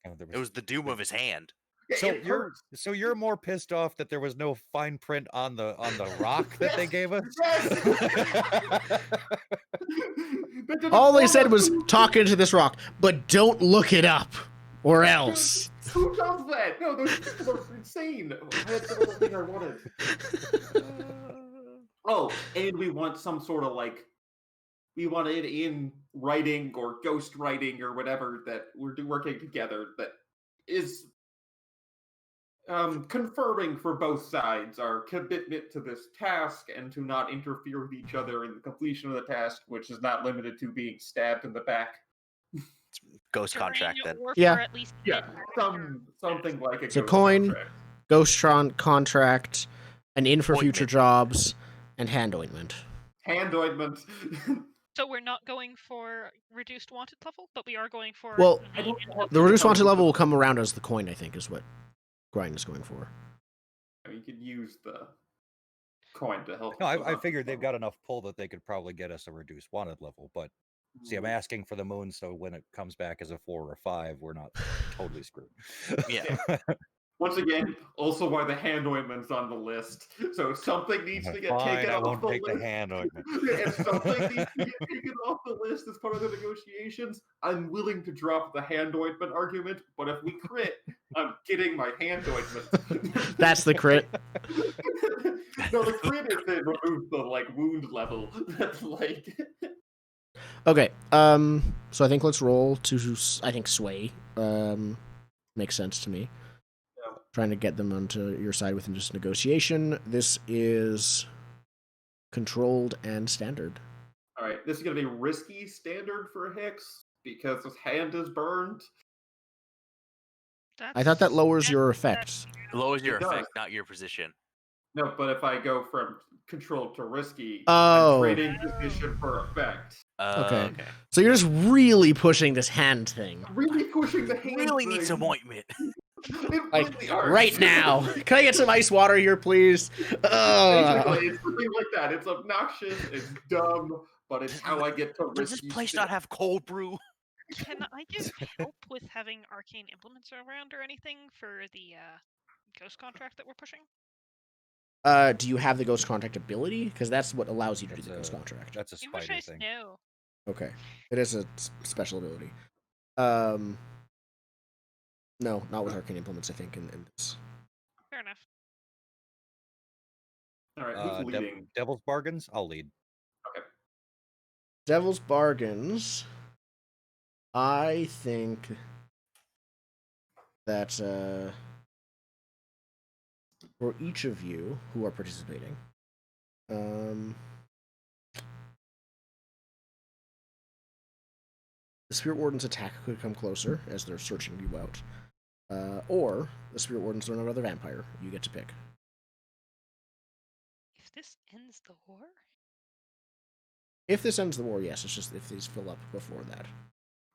Oh, there
It was the doom of his hand.
"Yeah,
So
it hurts."
you're more pissed off that there was no fine print on the rock that they
Yes,
gave us?
yes. That didn't
All they
fall
said
on
was
you.
talk into this rock, but don't look it up, or else.
Who does that? No, those people are insane. That's the other thing I wanted. Oh, and we want some sort of like, we want it in writing or ghost writing or whatever that we're working together that is confirming for both sides our commitment to this task and to not interfere with each other in the completion of the task, which is not limited to being stabbed in the back.
Ghost
During
contract then.
or
Yeah.
for at least
Yeah,
mid-character
something like a
It's a
ghost
coin.
contract.
Ghost contract, an in for future
Ointment.
jobs, and hand ointment.
Hand ointment.
So we're not going for reduced wanted level, but we are going for
Well,
I don't know
The reduced wanted level will come around as the coin, I think, is what Grind is going for.
You could use the coin to help.
No,
us
I
out.
figured they've got enough pull that they could probably get us a reduced wanted level. But see, I'm asking for the moon, so when it comes back as a 4 or 5, we're not totally screwed.
Yeah.
Once again, also why the hand ointment's on the list. So if something needs to get
Fine,
taken
I
off
won't
the
take
list.
the hand ointment.
If something needs to get taken off the list as part of the negotiations, I'm willing to drop the hand ointment argument. But if we crit, I'm getting my hand ointment.
That's the crit.
No, the crit is they remove the like wound level. That's like
Okay, so I think let's roll to, I think, sway. Makes sense to me.
Yeah.
Trying to get them onto your side within just negotiation. This is controlled and standard.
all right. This is gonna be risky standard for Hicks because his hand is burned.
I thought that lowers your effect.
Lowers your
It does.
effect, not your position.
No, but if I go from controlled to risky,
Oh.
I'm trading position for effect.
Okay. So you're just really pushing this hand thing.
Really pushing the hand.
Really need
thing.
some ointment.
It
Like,
really hurts.
right now. Can I get some ice water here, please?
Basically, it's something like that. It's obnoxious. It's dumb, but it's how I get to
Does this
risky.
place
stuff.
not have cold brew?
Can I give help with having arcane implements around or anything for the ghost contract that we're pushing?
Do you have the ghost contract ability? Because that's what allows you to do the ghost contract.
That's a
In which
spider
case,
thing.
no.
Okay. It is a special ability. No, not with arcane implements, I think, in this.
Fair enough.
All right, who's leading?
Devil's bargains. I'll lead.
Devil's Bargains. I think that for each of you who are participating, the Spirit Warden's attack could come closer as they're searching you out. Or the Spirit Wardens learn another vampire. You get to pick.
If this ends the war?
If this ends the war, yes. It's just if these fill up before that.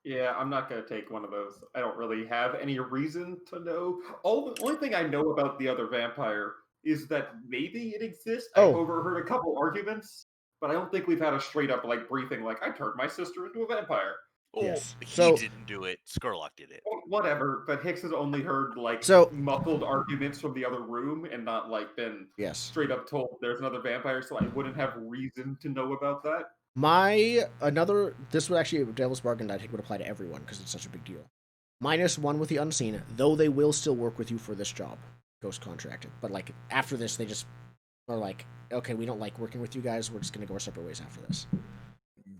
Yeah, I'm not going to take one of those. I don't really have any reason to know. The only thing I know about the other vampire is that maybe it exists. I overheard a couple arguments, but I don't think we've had a straight up like briefing like I turned my sister into a vampire.
Oh,
Yes.
he
So-
didn't do it. Skurlock did it.
Whatever, but Hicks has only heard like
So-
muffled arguments from the other room and not like been
Yes.
straight up told there's another vampire, so I wouldn't have reason to know about that.
This would actually, Devil's Bargain, I think, would apply to everyone because it's such a big deal. -1 with the Unseen, though they will still work with you for this job, ghost contracted. But like after this, they just are like, okay, we don't like working with you guys. We're just gonna go our separate ways after this.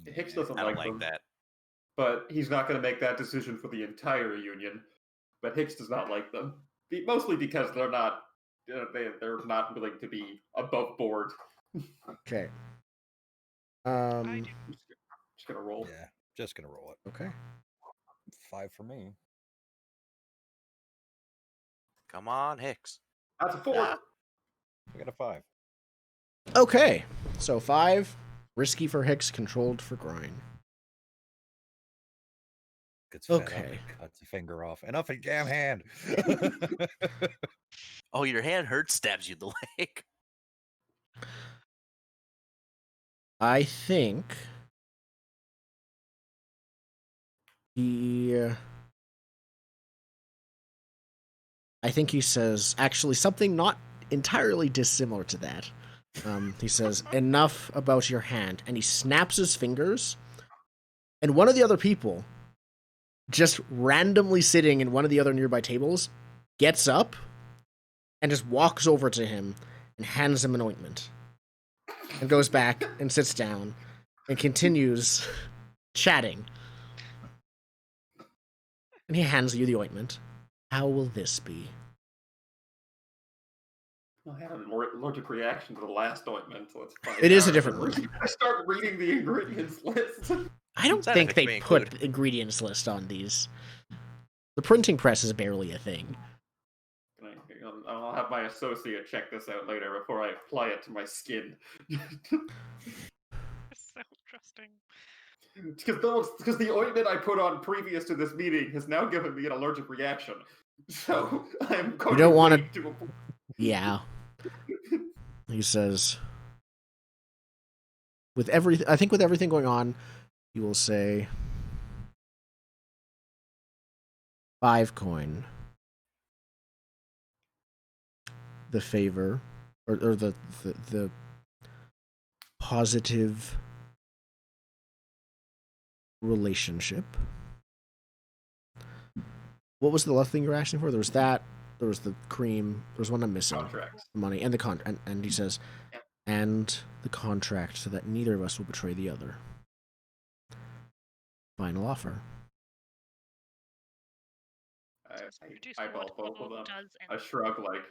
Hicks doesn't
I don't
like
like
them,
that.
but he's not going to make that decision for the entire union. But Hicks does not like them, mostly because they're not they're not willing to be above board.
Okay.
I do.
Just gonna roll.
Yeah, just gonna roll it.
Okay.
5 for me.
Come on, Hicks.
That's a 4.
Ah.
I got a 5.
Okay. So 5, risky for Hicks, controlled for Grind.
Gets fed up
Okay.
and cuts a finger off. Enough of jam hand.
Oh, your hand hurts, stabs you in the leg.
I think he says actually something not entirely dissimilar to that. He says, enough about your hand, and he snaps his fingers, and one of the other people just randomly sitting in one of the other nearby tables, gets up and just walks over to him and hands him an ointment. And goes back and sits down and continues chatting. And he hands you the ointment. How will this be?
I had an allergic reaction to the last ointment, so it's fine.
It is a different one.
I start reading the ingredients list.
I don't
Side
think
effects
they
may
put
include.
the ingredients list on these. The printing press is barely a thing.
I'll have my associate check this out later before I apply it to my skin.
It's so interesting.
Because the ointment I put on previous to this meeting has now given me an allergic reaction. So I'm going
You don't
to
wanna-
wait to
Yeah. He says, I think with everything going on, you will say 5 coin. The favor, or the positive relationship. What was the last thing you were asking for? There was that. There was the cream. There was one I'm missing.
contracts.
The money and the and he says,
Yeah.
and the contract, so that neither of us will betray the other. Final offer.
Reduce
I
what
eyeball both of
level
them.
does
I
and
shrug like,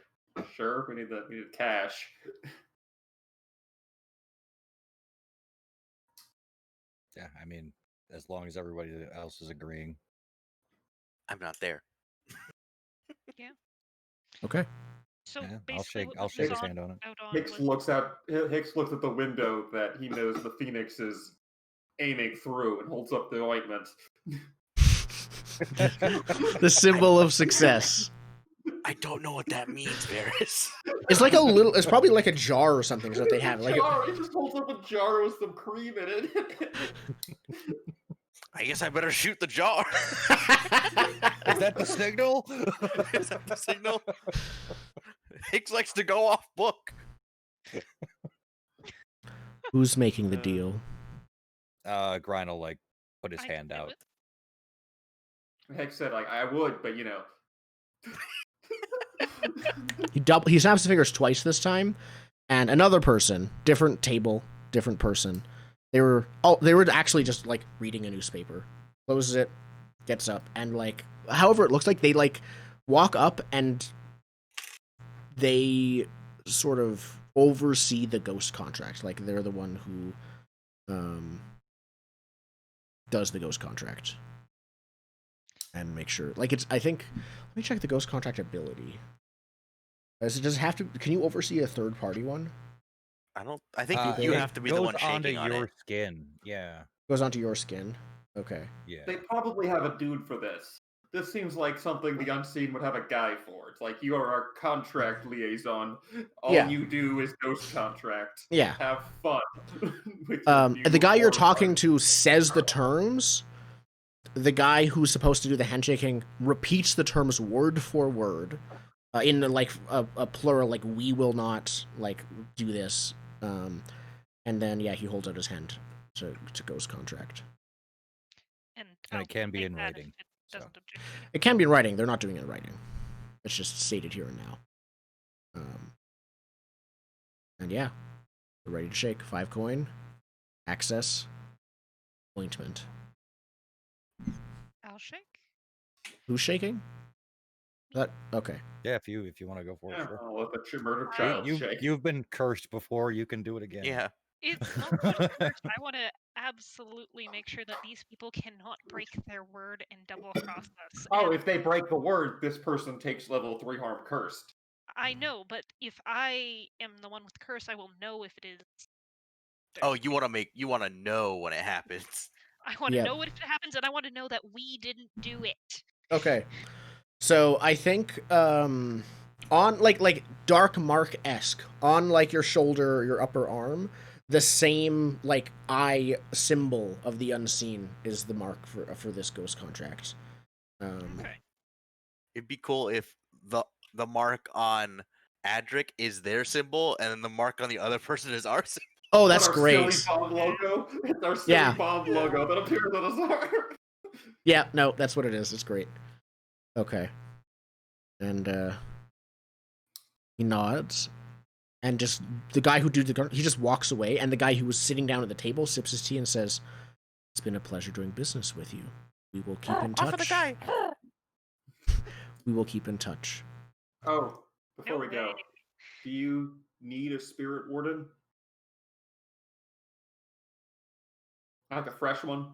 sure, we need the cash.
Yeah, I mean, as long as everybody else is agreeing.
I'm not there.
Okay.
so
Yeah,
basically what
I'll
this
shake
was
his hand on it.
out on
Hicks
was
looks at the window that he knows the Phoenix is aiming through and holds up the ointment.
The symbol of success.
I don't know what that means, Varys.
It's like a little. It's probably like a jar or something. Is what they have. Like
Jar, he just holds up a jar with some cream in it.
I guess I better shoot the jar.
Is that the signal?
Is that the signal? Hicks likes to go off book.
Who's making the deal?
Grind will like put his
I
hand
can do
out.
it.
Hicks said, like, I would, but you know.
He snaps his fingers twice this time, and another person, different table, different person. They were actually just like reading a newspaper. Closes it, gets up, and like, however, it looks like they like walk up and they sort of oversee the ghost contract. Like they're the one who does the ghost contract and make sure. Like it's, I think. Let me check the ghost contract ability. Does it have to? Can you oversee a third party one?
I think you
It
have to be the
goes
one
onto
shaking on
your
it.
skin. Yeah.
Goes onto your skin. Okay.
Yeah.
They probably have a dude for this. This seems like something the Unseen would have a guy for. It's like, you are our contract liaison. All
Yeah.
you do is ghost contract.
Yeah.
Have fun. with your new
The guy you're
war
talking
friend.
to says the terms. The guy who's supposed to do the handshaking repeats the terms word for word, in like a plural, like we will not like do this. And then yeah, he holds out his hand to ghost contract.
And
And
I'll
it can be
take
in
that if
writing,
it
so.
doesn't object to it.
It can be in writing. They're not doing it in writing. It's just stated here and now. And yeah, we're ready to shake. 5 coin, access, ointment.
I'll shake.
Who's shaking? That okay.
Yeah, if you want to go for it,
Yeah,
sure.
I'll let the murdered
I-
child
You've
shake.
you've been cursed before. You can do it again.
Yeah.
It's not so much first. I want to absolutely make sure that these people cannot break their word and double cross us.
Oh,
And
if they break the word, this person takes level 3 harm cursed.
I know, but if I am the one with curse, I will know if it is.
Oh, you want to know when it happens.
I want to
Yep.
know what if it happens, and I want to know that we didn't do it.
Okay. So I think on like dark mark-esque on like your shoulder or your upper arm, the same like eye symbol of the unseen is the mark for this ghost contract.
Okay.
It'd be cool if the mark on Adric is their symbol, and then the mark on the other person is our symbol.
Oh, that's
our
great.
silly bomb logo. It's our silly
Yeah.
bomb logo that appears on his arm.
Yeah, no, that's what it is. It's great. Okay. And he nods, and just the guy who did he just walks away, and the guy who was sitting down at the table sips his tea and says, "It's been a pleasure doing business with you. We will keep in
Off of the
touch.
guy.
We will keep in touch."
Oh, before
No
we go,
way.
do you need a spirit warden? Like a fresh one?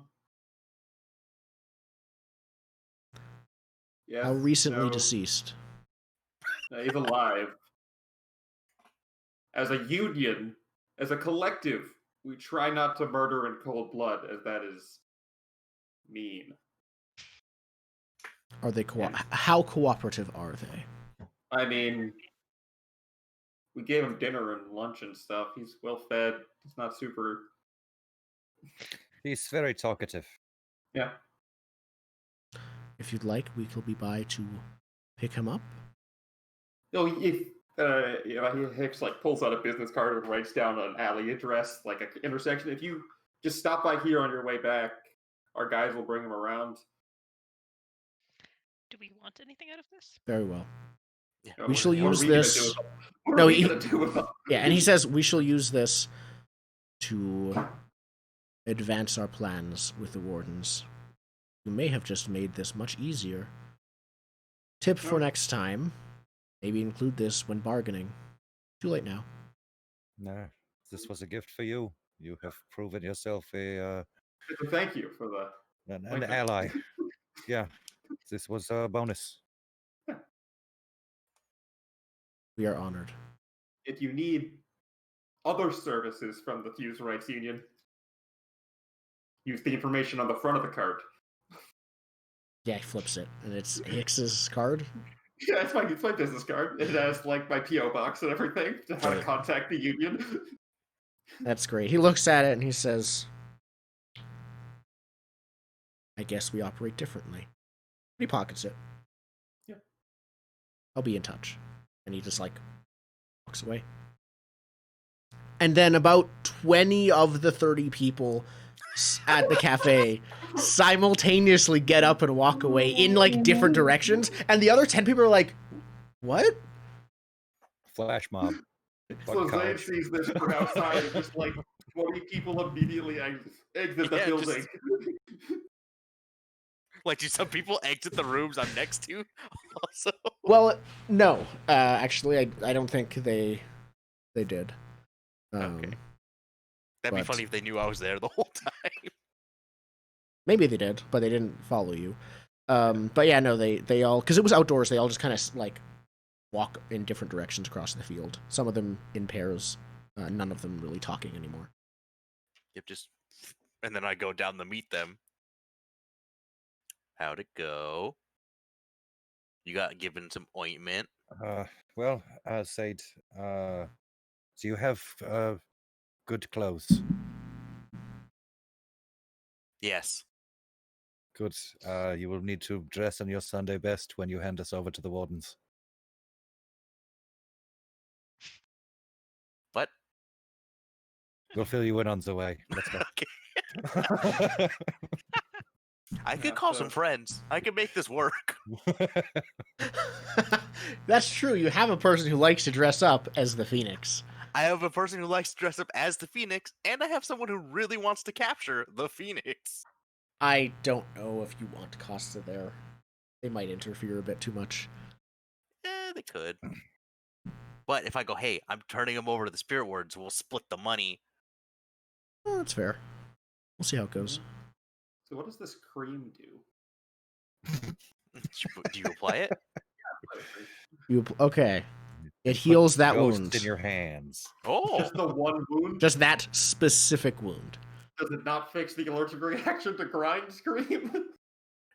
Yes.
How recently
No.
deceased?
No, he's alive. As a union, as a collective, we try not to murder in cold blood, as that is mean.
Are they
And-
how cooperative are they?
I mean, we gave him dinner and lunch and stuff. He's well fed. He's not super.
He's very talkative.
Yeah.
If you'd like, we will be by to pick him up.
No, if Hicks like pulls out a business card and writes down an alley address, like an intersection. If you just stop by here on your way back, our guys will bring him around.
Do we want anything out of this?
Very well.
No,
We shall
what are
use
we gonna
this-
do with them? What
No,
are we
he-
gonna do with them?
Yeah, and he says we shall use this to advance our plans with the wardens. You may have just made this much easier. Tip for
Oh.
next time: maybe include this when bargaining. Too late now.
No, this was a gift for you. You have proven yourself
It's a thank you for the.
an
Thank you.
ally. Yeah, this was a bonus.
We are honored.
If you need other services from the Fusewrights Union, use the information on the front of the card.
Yeah, he flips it, and it's Hicks's card.
Yeah, it's my business card. It has like my PO box and everything to how to
Right.
contact the union.
That's great. He looks at it and he says, "I guess we operate differently." He pockets it.
Yeah.
I'll be in touch. And he just like walks away. And then about 20 of the 30 people at the cafe simultaneously get up and walk away in like different directions, and the other 10 people are like, "What?"
Flash mob.
So
Fuck
Zane
college.
sees this from outside, and just like 20 people immediately exit the
Yeah, just-
building.
Like, do some people exit the rooms I'm next to? Also,
Well, no. Actually, I don't think they did.
Okay. that'd be
But-
funny if they knew I was there the whole time.
Maybe they did, but they didn't follow you. But yeah, no, they all, because it was outdoors, they all just kind of like walk in different directions across the field. Some of them in pairs, none of them really talking anymore.
Yep, and then I go down to meet them. How'd it go? You got given some ointment.
Well, Said, do you have good clothes?
Yes.
Good. You will need to dress in your Sunday best when you hand us over to the wardens.
What?
We'll fill you in on the way. Let's go.
Okay. I could
Yeah,
call
so-
some friends. I could make this work.
That's true. You have a person who likes to dress up as the Phoenix.
I have a person who likes to dress up as the Phoenix, and I have someone who really wants to capture the Phoenix.
I don't know if you want Costa there. They might interfere a bit too much.
They could. But if I go, hey, I'm turning him over to the Spirit Wards, we'll split the money.
Oh, that's fair. We'll see how it goes.
So what does this cream do?
Do you apply it?
Okay. It
Put
heals that
ghosts
wound.
in your hands.
Oh,
Just the one wound?
Just that specific wound.
Does it not fix the allergic reaction to grind cream?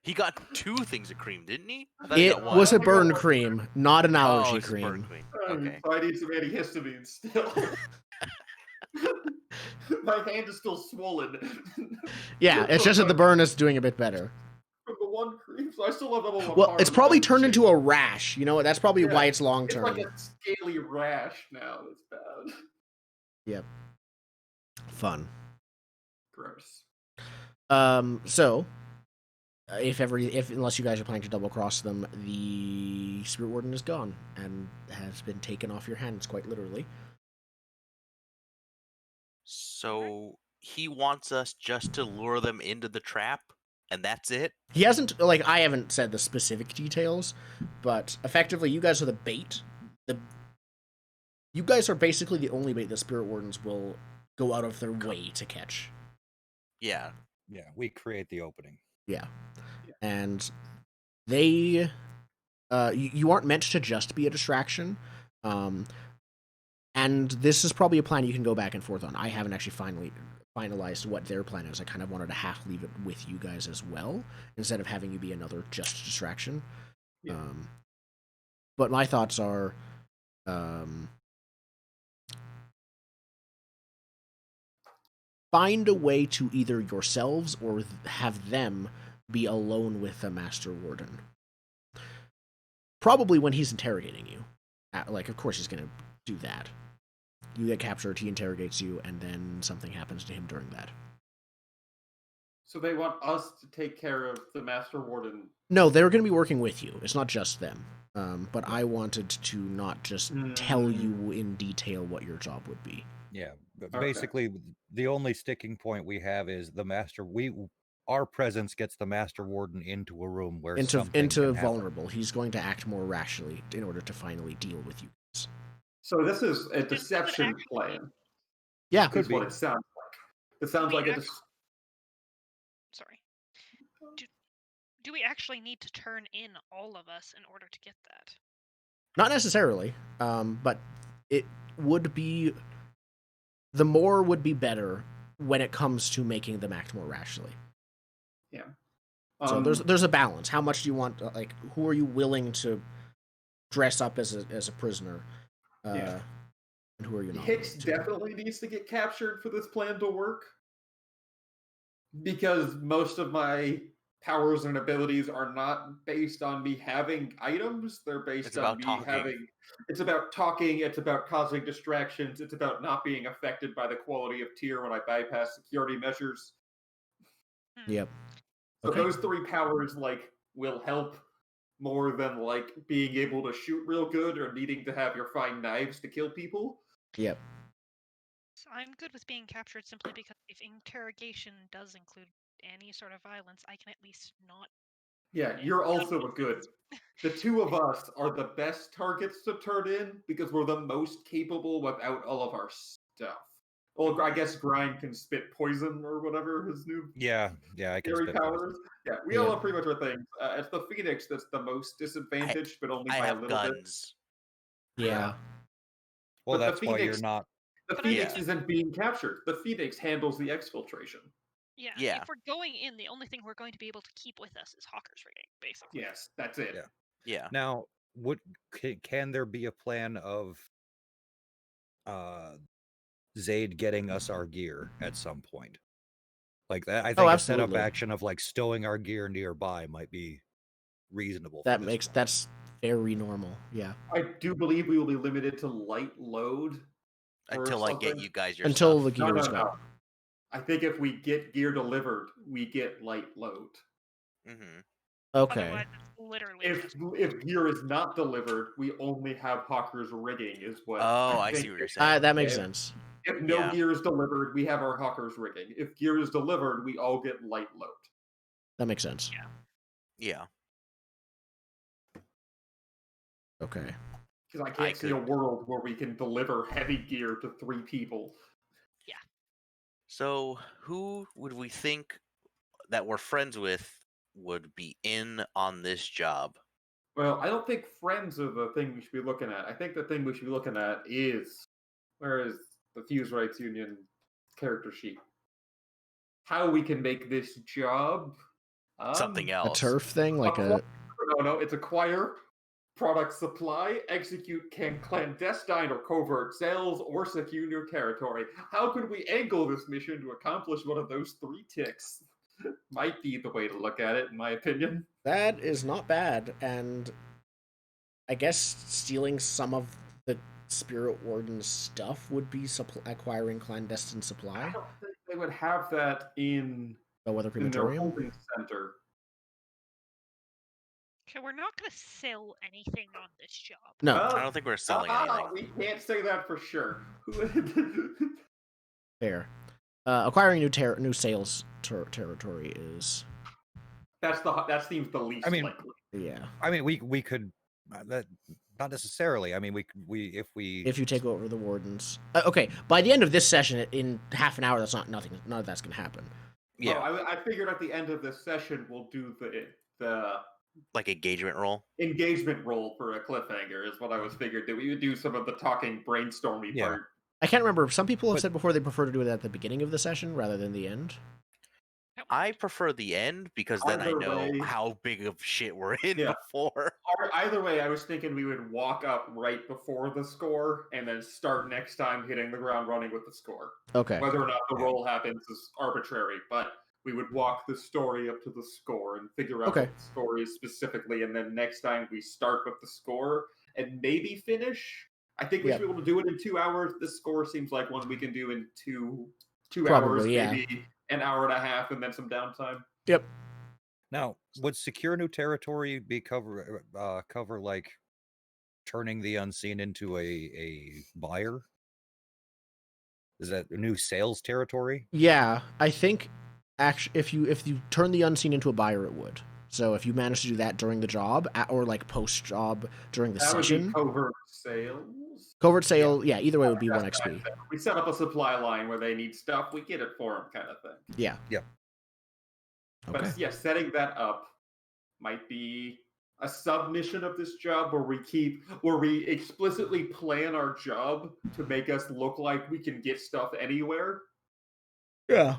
he got 2 things of cream, didn't he? I thought he
It
got one.
was a burn cream, not an
Oh,
allergy
it's a burn
cream.
Okay.
So I need some antihistamines still. My hand is still swollen.
Yeah, it's just that the burn is doing a bit better.
From the one cream, so I still have level 1
Well,
power
it's probably
of
turned
shit.
into a rash. You know what? That's probably
Yeah,
why it's long
It's
term.
like a scaly rash now. It's bad.
Fun.
Gross.
So if unless you guys are planning to double cross them, the Spirit Warden is gone and has been taken off your hands, quite literally.
So he wants us just to lure them into the trap, and that's it?
He hasn't, like, I haven't said the specific details, but effectively, you guys are the bait. You guys are basically the only bait the Spirit Wardens will go out of their way to catch.
Yeah.
Yeah, we create the opening.
Yeah. And they, you aren't meant to just be a distraction. And this is probably a plan you can go back and forth on. I haven't actually finalized what their plan is. I kind of wanted to half leave it with you guys as well, instead of having you be another just distraction.
Yeah.
But my thoughts are, find a way to either yourselves or have them be alone with the Master Warden. Probably when he's interrogating you. Like, of course he's going to do that. You get captured, he interrogates you, and then something happens to him during that.
So they want us to take care of the Master Warden.
No, they're going to be working with you. It's not just them. But I wanted to not just tell you in detail what your job would be.
Yeah, but
Okay.
basically, the only sticking point we have is the master. Our presence gets the Master Warden into a room where something
into
can happen.
vulnerable. He's going to act more rationally in order to finally deal with you guys.
So this is a
would
deception
actually-
plan.
Yeah,
Could
Is
be.
what it sounds like. It sounds
we
like
Sorry. Do we actually need to turn in all of us in order to get that?
not necessarily, but it would be. The more would be better when it comes to making them act more rationally.
Yeah.
So there's a balance. How much do you want? Like, who are you willing to dress up as a prisoner?
Yeah.
And who are you not?
Hicks
willing to?
definitely needs to get captured for this plan to work. Because most of my powers and abilities are not based on me having items. They're based
It's
on
about
me
talking.
having. It's about talking. It's about causing distractions. It's about not being affected by the quality of tier when I bypass security measures.
Yep.
So
Okay.
those three powers will help more than being able to shoot real good or needing to have your fine knives to kill people.
Yep.
So I'm good with being captured simply because if interrogation does include any sort of violence, I can at least not.
Yeah, you're also a good. The two of us are the best targets to turn in because we're the most capable without all of our stuff. Well, I guess Grind can spit poison or whatever his new
Yeah, I can
fairy
spit poison.
powers. Yeah, we all have pretty much our things. It's the Phoenix that's the most disadvantaged, but only
I
by a
have
little bit.
guns.
Yeah.
Well,
But the
that's why you're
Phoenix-
not.
The
But
Phoenix
Yeah.
isn't being captured. The Phoenix handles the exfiltration.
Yeah,
Yeah.
if we're going in, the only thing we're going to be able to keep with us is Hawker's rigging, basically.
Yes, that's it.
Yeah.
Yeah.
Now, can there be a plan of Zaid getting us our gear at some point? Like that, I think a setup
absolutely.
action of stowing our gear nearby might be reasonable.
That's very normal. Yeah.
I do believe we will be limited to light load or
Until I get
something.
you guys your
Until
stuff.
the gear is gone.
I think if we get gear delivered, we get light load.
Mm-hmm.
Okay.
Otherwise, it's literally
If gear is not delivered, we only have Hawker's rigging. Is what?
Oh, I
think
see what you're
it-
saying.
That makes
Yeah.
sense.
If no
Yeah.
gear is delivered, we have our Hawker's rigging. If gear is delivered, we all get light load.
That makes sense.
Yeah.
Okay.
Because I
I
can't see a
could-
world where we can deliver heavy gear to 3 people.
So who would we think that we're friends with would be in on this job?
Well, I don't think friends are the thing we should be looking at. I think the thing we should be looking at is where is the Fusewrights Union character sheet? How we can make this job
Something
A
else.
turf thing, like a.
No, it's acquire, product supply, execute clandestine or covert sales, or secure new territory. How could we angle this mission to accomplish one of those 3 ticks? Might be the way to look at it, in my opinion.
That is not bad, and I guess stealing some of the Spirit Warden's stuff would be acquiring clandestine
I
supply.
don't think they would have that in
Bellwether
their
Crematorium.
holding center.
So we're not going to sell anything on this job.
No,
I don't think we're selling anything.
We can't say that for sure.
fair. Acquiring new sales territory is
that seems the least
I mean,
likely.
yeah.
I mean, we could that not necessarily. I mean,
If you take over the wardens, okay. By the end of this session, in half an hour, nothing. None of that's gonna happen.
Yeah,
I figured at the end of this session we'll do the
like engagement roll.
engagement roll for a cliffhanger is what I was figured that we would do some of the talking brainstormy
Yeah.
part.
I can't remember. Some people have
But-
said before they prefer to do it at the beginning of the session rather than the end.
I prefer the end because then I
Either
know
way-
how big of shit we're in
Yeah.
before.
Or either way, I was thinking we would walk up right before the score and then start next time hitting the ground running with the score.
Okay.
Whether or not the
Yeah.
roll happens is arbitrary, but we would walk the story up to the score and figure out
Okay.
what the score is specifically, and then next time we start with the score and maybe finish. I think we
Yeah.
should be able to do it in 2 hours. This score seems like one we can do in two
Probably,
hours,
yeah.
maybe an hour and a half, and then some downtime.
Yep.
Now, would secure new territory be cover like turning the unseen into a buyer? Is that a new sales territory?
Yeah, I think actually, if you turn the unseen into a buyer, it would. So if you manage to do that during the job or like post job during the
That would be
session,
covert sales.
covert sale, yeah, either way would be
That's
1 XP.
what I said. We set up a supply line where they need stuff, we get it for them, kind of thing.
Yeah.
Yeah.
Okay.
But yeah, setting that up might be a submission of this job where we explicitly plan our job to make us look like we can get stuff anywhere.
Yeah.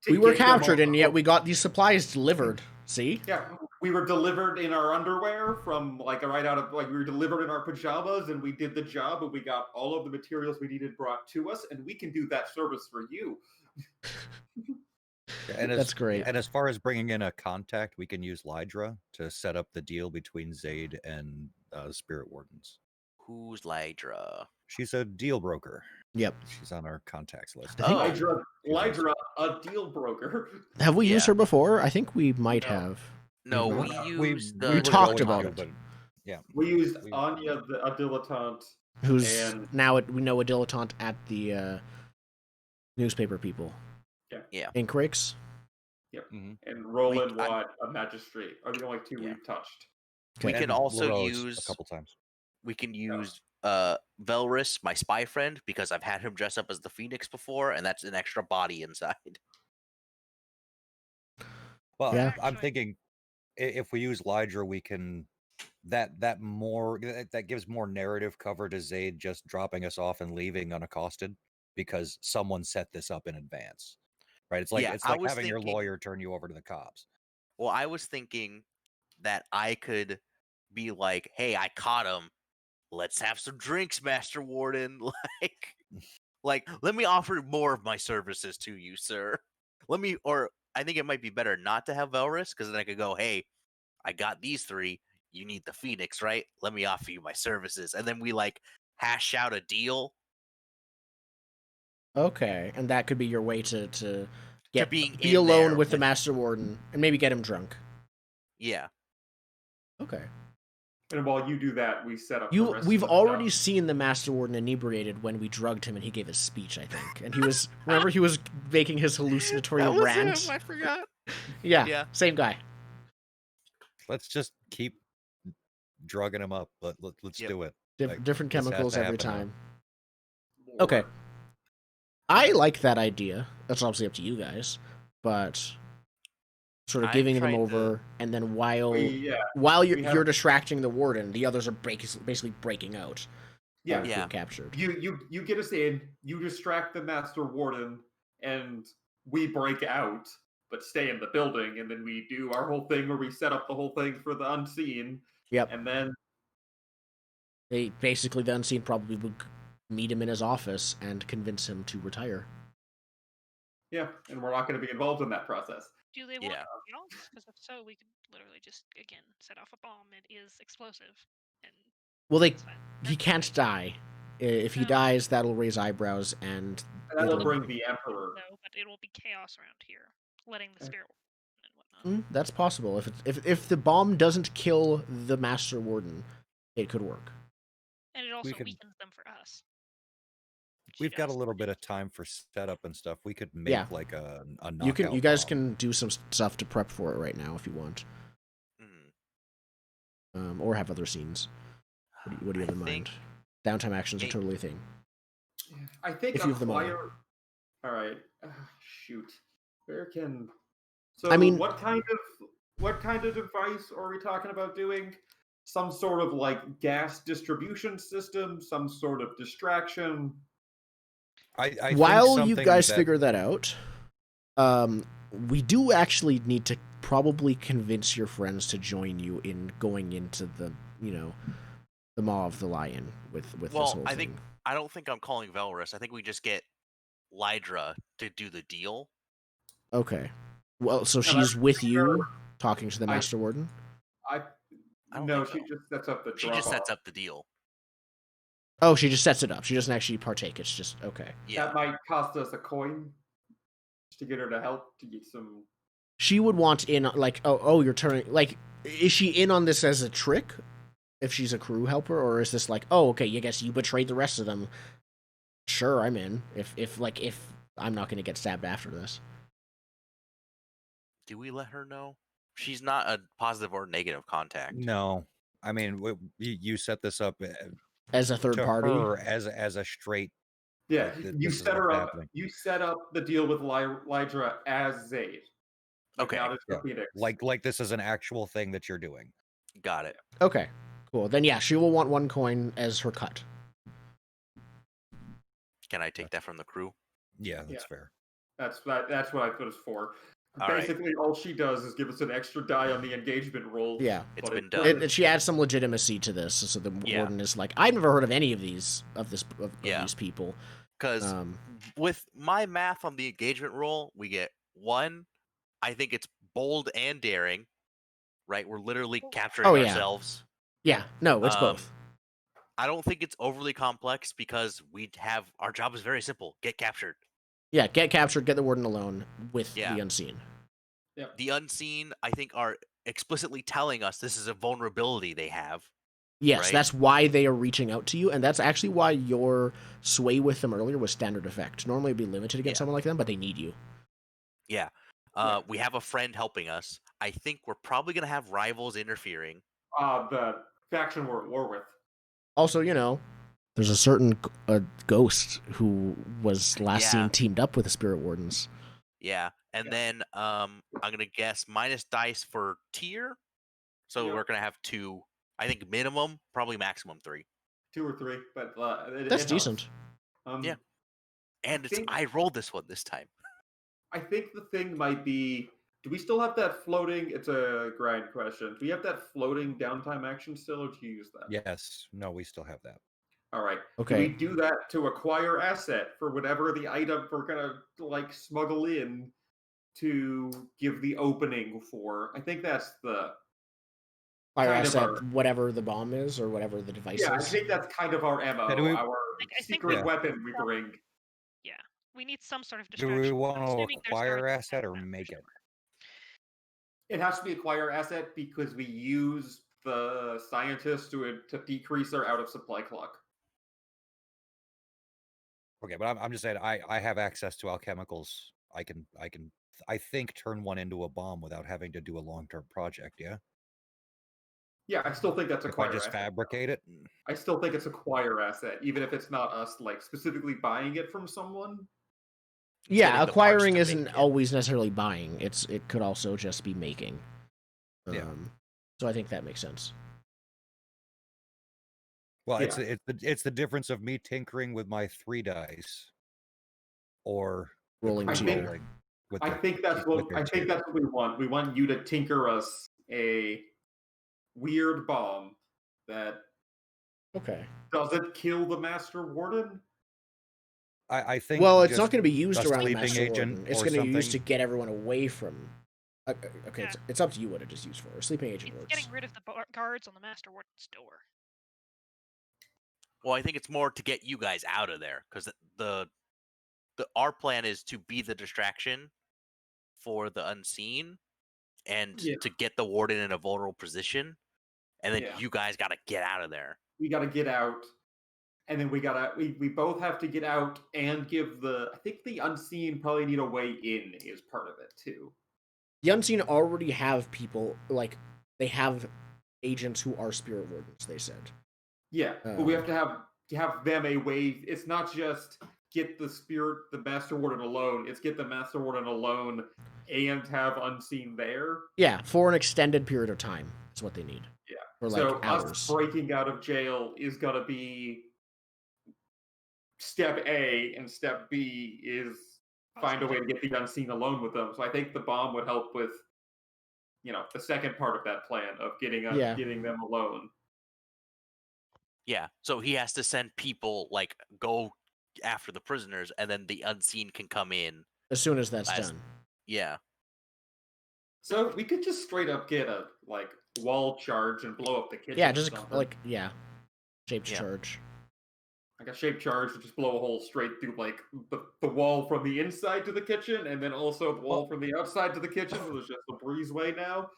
to
We were
get them
captured,
on
and
the
yet
hook.
we got these supplies delivered. See?
Yeah, we were delivered in our underwear from we were delivered in our pajamas, and we did the job, and we got all of the materials we needed brought to us, and we can do that service for you.
And
That's great.
And as far as bringing in a contact, we can use Lydra to set up the deal between Zaid and Spirit Wardens.
Who's Lydra?
She's a deal broker.
Yep.
She's on our contacts list.
I think-
Lydra, a deal broker.
Have we used
Yeah.
her before? I think we might
No.
have.
No,
Mhm.
we used the.
we talked
going
about
to,
it.
but yeah.
We used
We-
Anya, a dilettante.
Who's
And-
now we know a dilettante at the newspaper people.
Yeah.
Ink rakes.
And Roland
I-
Watt, a magistrate, are the only two
Yeah.
we've touched.
We
Okay.
can
And
also
LaRose
use
a couple times.
We can use Velrus, my spy friend, because I've had him dress up as the Phoenix before, and that's an extra body inside.
Well,
Yeah.
I'm thinking if we use Lydra, we can that gives more narrative cover to Zaid just dropping us off and leaving unaccosted because someone set this up in advance. Right? It's like
Yeah,
it's
I
like
was
having your
thinking-
lawyer turn you over to the cops.
Well, I was thinking that I could be like, "Hey, I caught him. Let's have some drinks, Master Warden." Like, let me offer more of my services to you, sir. Or I think it might be better not to have Velrus, because then I could go, "Hey, I got these three. You need the Phoenix, right? Let me offer you my services," and then we hash out a deal
Okay, and that could be your way to
to
get
being
be
in
alone
there
with the Master Warden and maybe get him drunk.
Yeah,
Okay.
And while you do that, we set up. the rest
We've
of the
already
stuff.
seen the Master Warden inebriated when we drugged him and he gave his speech, I think. And he was remember he was making his hallucinatory rant.
I forgot.
Yeah,
Yeah.
same guy.
Let's just keep drugging him up. Let's
Yep.
do it. Like,
Different
this has
chemicals
to
every
happen now.
time. Okay. I like that idea. That's obviously up to you guys, but sort of
I'm
giving them
trying to-
over, and then while
We
you're
have-
distracting the warden, the others are basically breaking out.
Yeah.
of
Yeah.
being captured.
You get us in, you distract the Master Warden, and we break out, but stay in the building, and then we do our whole thing where we set up the whole thing for the unseen,
Yep.
and then
They basically the unseen probably would meet him in his office and convince him to retire.
yeah, and we're not going to be involved in that process.
Do they want
Yeah.
else? Because if so, we could literally just again set off a bomb. It is explosive, and
Well,
it's fine.
he can't die. If he
No.
dies, that'll raise eyebrows, and
And that'll
it'll-
bring the Emperor.
No, but it will be chaos around here, letting the
Okay.
spirit and whatnot.
That's possible. If the bomb doesn't kill the Master Warden, it could work.
And it also
could-
weakens them for us.
We've got a little bit of time for setup and stuff. We could make
Yeah.
like a
You
knockout.
guys
bomb.
can do some stuff to prep for it right now if you want,
Mhm.
or have other scenes. What do you have in mind? Downtime actions are totally a thing.
I think
If you have the money.
acquire. All right. Shoot. Where can? So
I mean-
what kind of device are we talking about doing? Some sort of like gas distribution system, some sort of distraction.
I
While
think
you
something
guys
that-
figure that out, we do actually need to probably convince your friends to join you in going into the the Maw of the Lion with this
Well,
whole
I
thing.
think I don't think I'm calling Valrus. I think we just get Lydra to do the deal.
Okay. Well, so
I'm
she's with
sure-
you talking to the
I-
Master Warden.
I don't
No,
think
she
so.
just sets up the
She
drop
just sets
off.
up the deal.
Oh, she just sets it up. She doesn't actually partake. It's just okay.
Yeah.
That might cost us a coin just to get her to help to get some.
She would want in like you're turning like is she in on this as a trick if she's a crew helper, or is this like, oh, okay, I guess you betrayed the rest of them? Sure, I'm in. If I'm not going to get stabbed after this.
Do we let her know? She's not a positive or negative contact.
No, I mean you set this up
As a third
to
party.
her as a straight.
Yeah,
Like,
you
this is
set her
what's
up.
happening.
You set up the deal with Lydra as Zayd.
Okay.
Not as
Yeah,
the Phoenix.
like this is an actual thing that you're doing.
Got it.
Okay, cool. Then yeah, she will want one coin as her cut.
Can I take that from the crew?
Yeah, that's fair.
That's what I put us for.
All right.
Basically, all she does is give us an extra die on the engagement roll.
Yeah.
It's
but
been
it
done.
doesn't-
And she adds some legitimacy to this, so the
Yeah.
Warden is like, I've never heard of any of these
Yeah.
these people.
Because with my math on the engagement roll, we get 1. I think it's bold and daring, right? We're literally capturing
Oh, yeah.
ourselves.
Yeah, no, it's both.
I don't think it's overly complex because our job is very simple: get captured.
Yeah, get captured, get the Warden alone with
Yeah.
the Unseen.
The unseen, I think, are explicitly telling us this is a vulnerability they have.
Yes,
Right.
that's why they are reaching out to you, and that's actually why your sway with them earlier was standard effect. Normally it'd be limited against
Yeah.
someone like them, but they need you.
Yeah.
Yeah.
We have a friend helping us. I think we're probably gonna have rivals interfering.
The faction we're at war with.
Also, there's a certain ghost who was last
Yeah.
seen teamed up with the Spirit Wardens.
Yeah. And
Yeah.
then I'm gonna guess minus dice for tier. So
Yep.
we're gonna have 2. I think minimum, probably maximum 3.
2 or 3, but it
That's
helps.
decent.
Yeah. And
think-
I rolled this one this time.
I think the thing might be. Do we still have that floating? It's a grind question. Do we have that floating downtime action still, or do you use that?
Yes, no, we still have that.
All right.
Okay.
Do we do that to acquire asset for whatever the item we're gonna smuggle in to give the opening for? I think that's the.
Fire
kind of
asset,
our-
whatever the bomb is or whatever the device
Yeah, I
is.
think that's kind of our MO,
Yeah, do we-
our
I think
secret
we-
weapon we bring.
We need some sort of
Do
distraction.
we
I'm
want to
assuming there's
acquire
guards
asset or
outside
make
for
it?
It has to be acquire asset because we use the scientists to decrease our out of supply clock.
Okay, but I'm just saying I have access to alchemicals. I think turn one into a bomb without having to do a long-term project. Yeah,
Yeah, I still think that's
if I
acquire
just
asset.
fabricate it.
I still think it's acquire asset, even if it's not us specifically buying it from someone.
It's
Yeah,
getting the parts
acquiring
to
isn't
make it.
always necessarily buying. It could also just be making.
Yeah.
So I think that makes sense.
Well,
Yeah.
it's the difference of me tinkering with my 3 dice, or the
Rolling
crew
2.
rolling with
I
their-
think that's
with
what
their 2.
we want. We want you to tinker us a weird bomb that
Okay.
doesn't kill the Master Warden.
I think.
Well, it's
just
not going to be used
a
around the
sleeping
Master
agent
Warden. It's
or
going to be used to
something.
get everyone away from. Okay,
Yeah.
it's up to you what it is used for. A sleeping agent
It's
works.
getting rid of the guards on the Master Warden's door.
Well, I think it's more to get you guys out of there because our plan is to be the distraction for the unseen, and
Yeah.
to get the warden in a vulnerable position, and then
Yeah.
you guys got to get out of there.
We got to get out, and then we both have to get out and give the. I think the unseen probably need a way in is part of it too.
The Unseen already have people, like, they have agents who are spirit wardens, they said.
Yeah, but we have to have them a way. It's not just get the master warden alone. It's get the master warden alone and have unseen there.
Yeah, for an extended period of time is what they need.
Yeah.
For like
So
hours.
us breaking out of jail is gonna be step A, and step B is find a way to get the unseen alone with them. So I think the bomb would help with, the second part of that plan of getting them alone.
Yeah, so he has to send people like go after the prisoners, and then the unseen can come in
As soon as that's done.
Yeah.
So we could just straight up get a wall charge and blow up the kitchen.
Yeah,
or
just
something.
shaped charge.
Like a shaped charge to just blow a hole straight through the wall from the inside to the kitchen, and then also the wall from the outside to the kitchen. So there's just a breezeway now.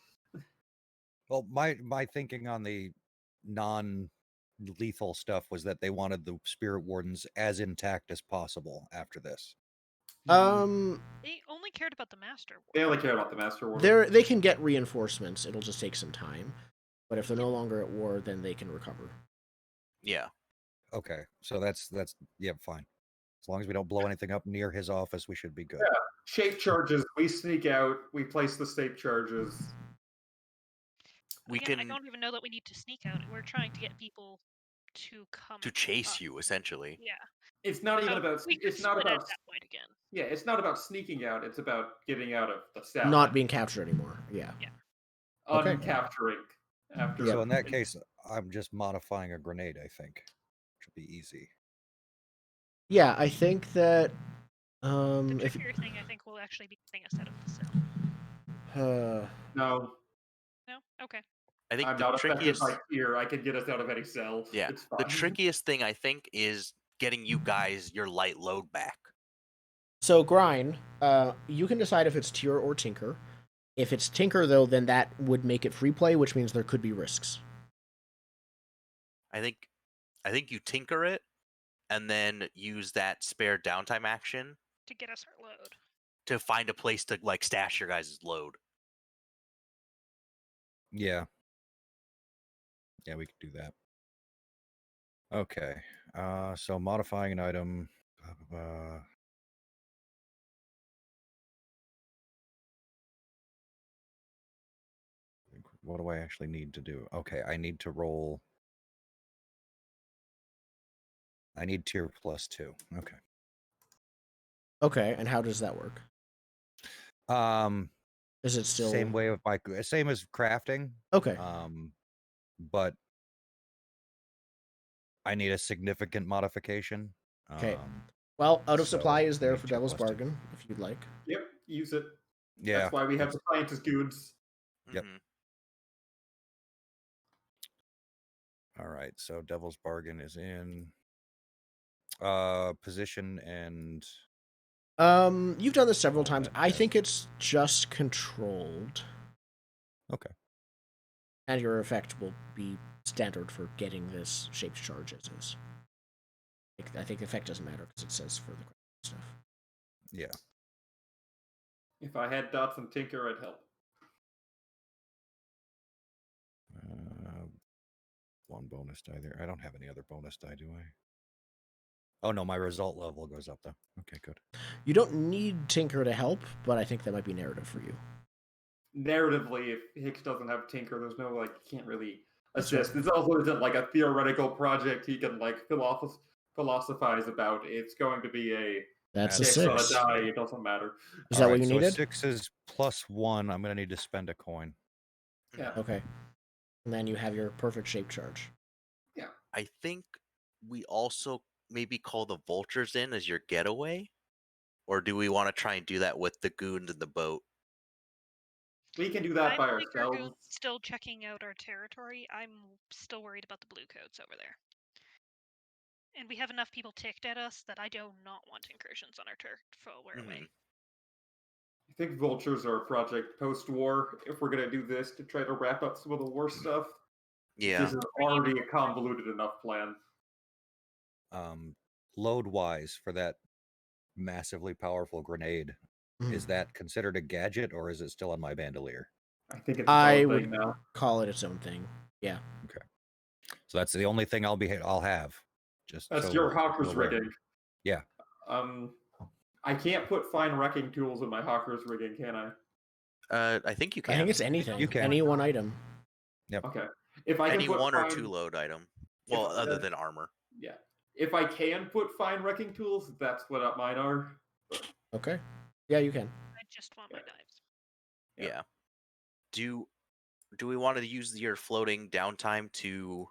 Well, my thinking on the non-lethal stuff was that they wanted the spirit wardens as intact as possible after this.
They only cared about the master warden.
They only care about the master warden.
They can get reinforcements. It'll just take some time. But if they're no longer at war, then they can recover.
Yeah.
Okay, so that's fine. As long as we don't blow anything up near his office, we should be good.
Yeah, shape charges. We sneak out. We place the shape charges.
I
don't even know that we need to sneak out. We're trying to get people to come
to chase you, essentially.
Yeah.
It's not even about.
It's not about at that point again.
Yeah, it's not about sneaking out. It's about getting out of the cell.
Not being captured anymore. Yeah.
Okay. Uncapturing. After.
So in that case, I'm just modifying a grenade. I think, which will be easy.
Yeah, I think that.
The trickier thing, I think, will actually be getting us out of the cell.
No.
No. Okay.
I think
I'm
the
not
trickiest.
affected by fear. I can get us out of any cell.
Yeah.
It's fine.
The trickiest thing I think is getting you guys your light load back.
So Grind, you can decide if it's Tier or Tinker. If it's Tinker, though, then that would make it free play, which means there could be risks.
I think you tinker it, and then use that spare downtime action
to get us our load.
To find a place to stash your guys' load.
Yeah. Yeah, we could do that. Okay. So modifying an item. What do I actually need to do? Okay, I need to roll. I need tier +2. Okay.
Okay, and how does that work? Is it still
same way of same as crafting?
Okay.
But I need a significant modification.
Okay. Well, out of
so
supply is there
I need
for
tier
Devil's
+2.
Bargain, if you'd like.
Yep, use it.
Yeah.
That's why we have the scientist goods.
Yep.
Mm-hmm.
All right, so Devil's Bargain is in position and
You've done this several times. I think it's just controlled.
Okay.
And your effect will be standard for getting this shaped charge as is. I think the effect doesn't matter because it says for the stuff.
Yeah.
If I had dots and tinker, I'd help.
One bonus die there. I don't have any other bonus die, do I? Oh no, my result level goes up though. Okay, good.
You don't need Tinker to help, but I think that might be narrative for you.
Narratively, if Hicks doesn't have Tinker, there's no he can't really assist. This also isn't like a theoretical project he can philosophize about. It's going to be a
That's a
6 on a
6.
die. It doesn't matter.
Is that what you
so
needed?
6 is +1. I'm gonna need to spend a coin.
Yeah.
Okay. And then you have your perfect shape charge.
Yeah.
I think we also maybe call the vultures in as your getaway, or do we want to try and do that with the goons in the boat?
We can do that by
I think our
ourselves.
goons still checking out our territory. I'm still worried about the blue coats over there. And we have enough people ticked at us that I do not want incursions on our turf away.
I think vultures are a project post-war. If we're gonna do this to try to wrap up some of the war stuff,
Yeah.
this is already a convoluted enough plan.
Load wise for that massively powerful grenade, is that considered a gadget or is it still on my bandolier?
I think it's its
I
own
would
thing now.
call it its own thing. Yeah.
Okay. So that's the only thing I'll have. Just
That's
so
your
we're
hawker's
aware.
rigging.
Yeah.
I can't put fine wrecking tools in my hawker's rigging, can I?
I think you can.
I think it's anything.
You can.
Any one item.
Okay. If I
any
can put
one or
fine,
two load item.
If
Well,
I-
other than armor.
yeah. If I can put fine wrecking tools, that's what mine are.
Okay. Yeah, you can.
I just want my knives.
Yeah.
Yeah. Do we want to use your floating downtime to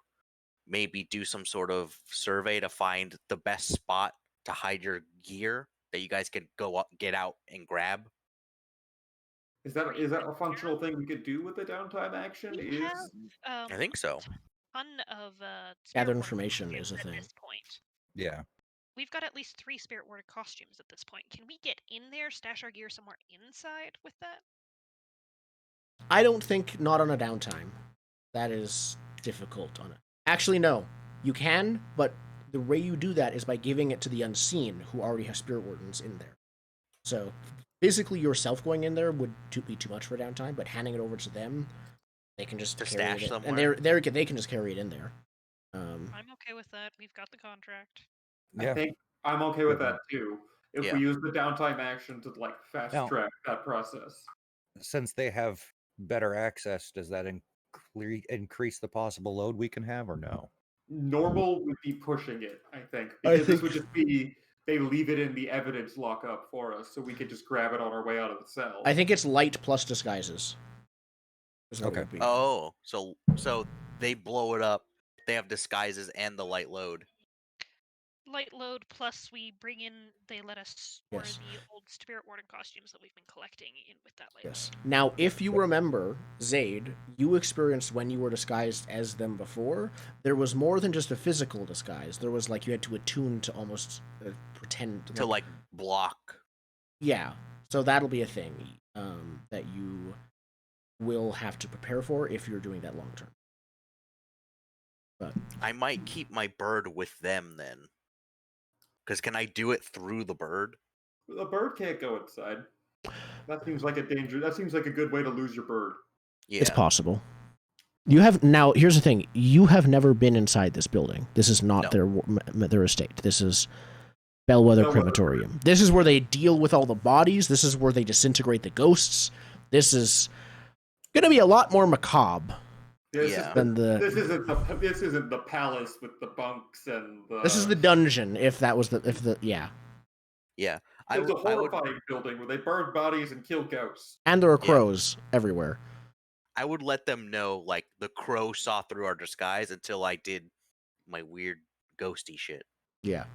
maybe do some sort of survey to find the best spot to hide your gear that you guys can go up, get out and grab?
Is that a functional thing we could do with the downtime action?
We have
I think so.
a ton of
Gather
spirit ward
information
costumes
is a
at
thing.
this point.
Yeah.
We've got at least 3 spirit ward costumes at this point. Can we get in there, stash our gear somewhere inside with that?
I don't think not on a downtime. That is difficult on it. Actually, no. You can, but the way you do that is by giving it to the unseen, who already have spirit wardens in there. So physically yourself going in there would be too much for downtime, but handing it over to them, they can just
To
carry
stash
it,
somewhere?
and they can just carry it in there.
I'm okay with that. We've got the contract.
Yeah.
I think I'm okay with that too. If
Yeah.
we use the downtime action to fast
Now-
track that process.
Since they have better access, does that increase the possible load we can have or no?
Normal would be pushing it, I think,
I
because this
think-
would just be they leave it in the evidence lockup for us, so we could just grab it on our way out of the cell.
I think it's light plus disguises. Is what it
Okay.
would be.
Oh, so they blow it up. They have disguises and the light load.
Light load plus we bring in. They let us store
Yes.
the old spirit warden costumes that we've been collecting in with that light
Yes.
load.
Now, if you remember, Zaid, you experienced when you were disguised as them before, there was more than just a physical disguise. There was you had to attune to almost pretend
To block.
Yeah. So that'll be a thing that you will have to prepare for if you're doing that long term. But
I might keep my bird with them then. Because can I do it through the bird?
The bird can't go inside. That seems like a danger. That seems like a good way to lose your bird.
Yeah.
it's possible. You have now. Here's the thing: you have never been inside this building. This is not their estate. This is Bellwether
Bellwether.
Crematorium. This is where they deal with all the bodies. This is where they disintegrate the ghosts. This is gonna be a lot more macabre
This
Yeah.
is
than the.
this isn't the palace with the bunks and the.
This is the dungeon. If that was yeah.
Yeah.
It's a
I would
horrifying building where they burn bodies and kill ghosts.
And there are crows everywhere.
I would let them know the crow saw through our disguise until I did my weird ghosty shit.
Yeah.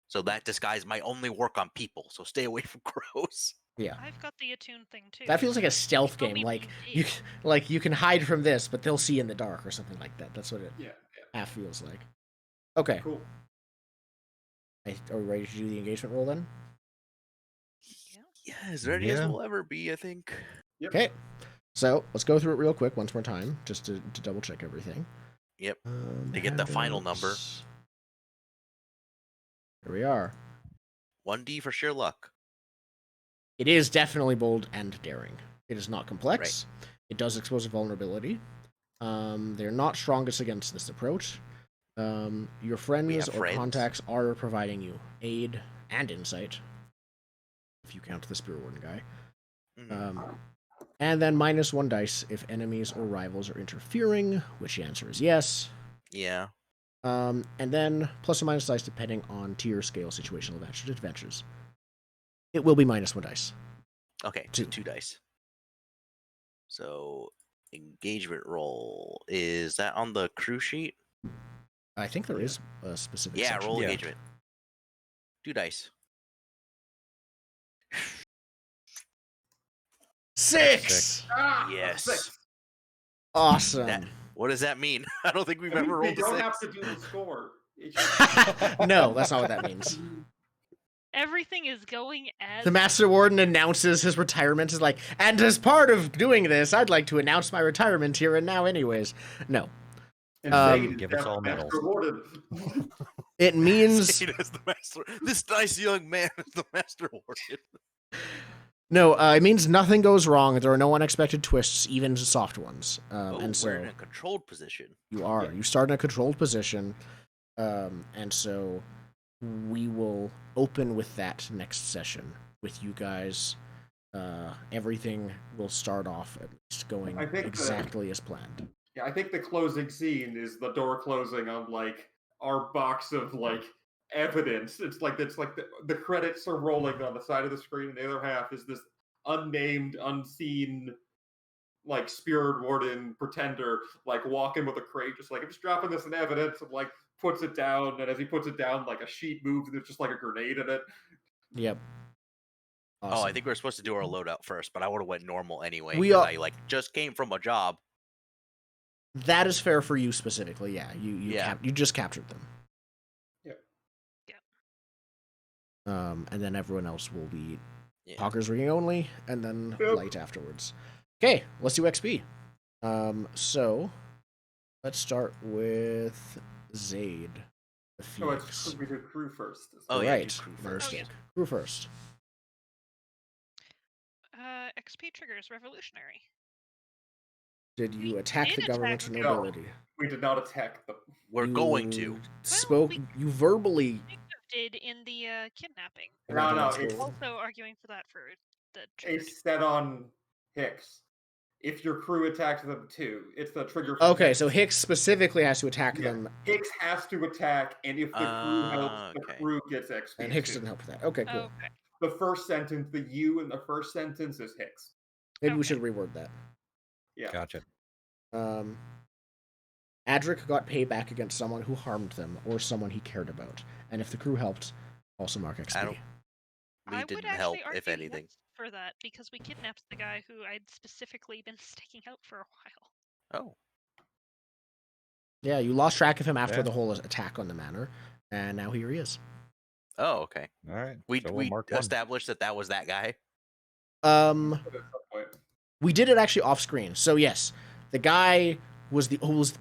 So that disguise might only work on people. So stay away from crows.
Yeah.
I've got the attune thing too.
That feels like a stealth
Tell me
game.
when
You
did.
you can hide from this, but they'll see in the dark or something like that. That's what it
Yeah.
half feels like. Okay.
Cool.
Are we ready to do the engagement roll then?
Yeah.
Yeah, as ready as
Yeah.
we'll ever be, I think.
Yep.
Okay. So let's go through it real quick once more time, just to double check everything.
Yep. To get the final number.
handouts. Here we are.
1D for sheer luck.
It is definitely bold and daring. It is not complex. It does expose a vulnerability. They're not strongest against this approach. Your friends
have
or
friends.
contacts are providing you aid and insight, if you count the Spirit Warden guy.
Mhm.
And then -1 dice if enemies or rivals are interfering, which the answer is yes.
Yeah.
And then plus or minus dice depending on tier, scale, situational adventures. It will be -1 dice.
Okay,
Two.
2 dice. So engagement roll, is that on the crew sheet?
I think there is a specific
Yeah,
section.
roll
Yeah.
engagement. 2 dice.
6!
Yes.
6.
Awesome.
That- What does that mean? I don't think we've
I mean,
ever
we
rolled a
don't
6.
have to do the score. It's just-
No, that's not what that means.
Everything is going as
The Master Warden announces his retirement. Is like, and as part of doing this, I'd like to announce my retirement here and now. Anyways, no,
And
Um,
Zayd
Give
is
us all
Master
medals.
Warden.
it means
Zayd is the master. This nice young man is the master warden.
no. It means nothing goes wrong. There are no unexpected twists, even soft ones.
Oh,
And
we're in
so
a controlled position.
you are.
Yeah.
You start in a controlled position, and so we will open with that next session with you guys. Everything will start off at least going
I think
exactly as planned.
Yeah, I think the closing scene is the door closing on like our box of like evidence. It's like the credits are rolling on the side of the screen, and the other half is this unnamed, unseen, like spirit warden pretender, like walking with a crate, just like I'm just dropping this in evidence, and like puts it down, and as he puts it down, like a sheet moves, and there's just like a grenade in it.
Yep.
Oh, I
Awesome.
think we are supposed to do our loadout first, but I would have went normal anyway
We
because
are-
I like just came from a job.
That is fair for you specifically. Yeah,
Yeah.
you just captured them.
Yep.
And then everyone else will be
Yeah.
Talker's Ring only, and then
Yep.
Light afterwards. Okay, let's do XP. So let's start with Zayd, the
Oh,
Phoenix.
we do crew first.
Oh, yeah, do
right,
crew
first.
first. Oh, yes.
Crew first.
XP triggers revolutionary.
Did you
We
attack
did
the government
attack
or
the
nobility?
We did not attack them.
We're going to.
You spoke.
we-
You verbally.
Did in the kidnapping.
No, no,
That's
it's
cool.
Also arguing for that for the trigger.
it's set on Hicks. If your crew attacks them too, it's the trigger. For
Okay,
Hicks.
so Hicks specifically has to attack
Yeah.
them,
Hicks has to attack, and if the crew helps, the
Okay.
crew gets XP.
and Hicks
too.
doesn't help with that. Okay, cool.
Okay.
The first sentence, the you in the first sentence is Hicks.
Maybe we
Okay.
should reword that.
Yeah.
Gotcha.
Adric got payback against someone who harmed them or someone he cared about, and if the crew helped, also mark XP.
I don't- We
I would
didn't
actually
help,
argue
if anything.
yes for that because we kidnapped the guy who I'd specifically been staking out for a while.
Oh,
Yeah, you lost track of him after
Yeah.
the whole attack on the manor, and now here he is.
oh, okay.
All right.
We
so we'll
we
mark one.
established that was that guy.
Um,
But at some point,
we did it actually off screen. So yes, the guy was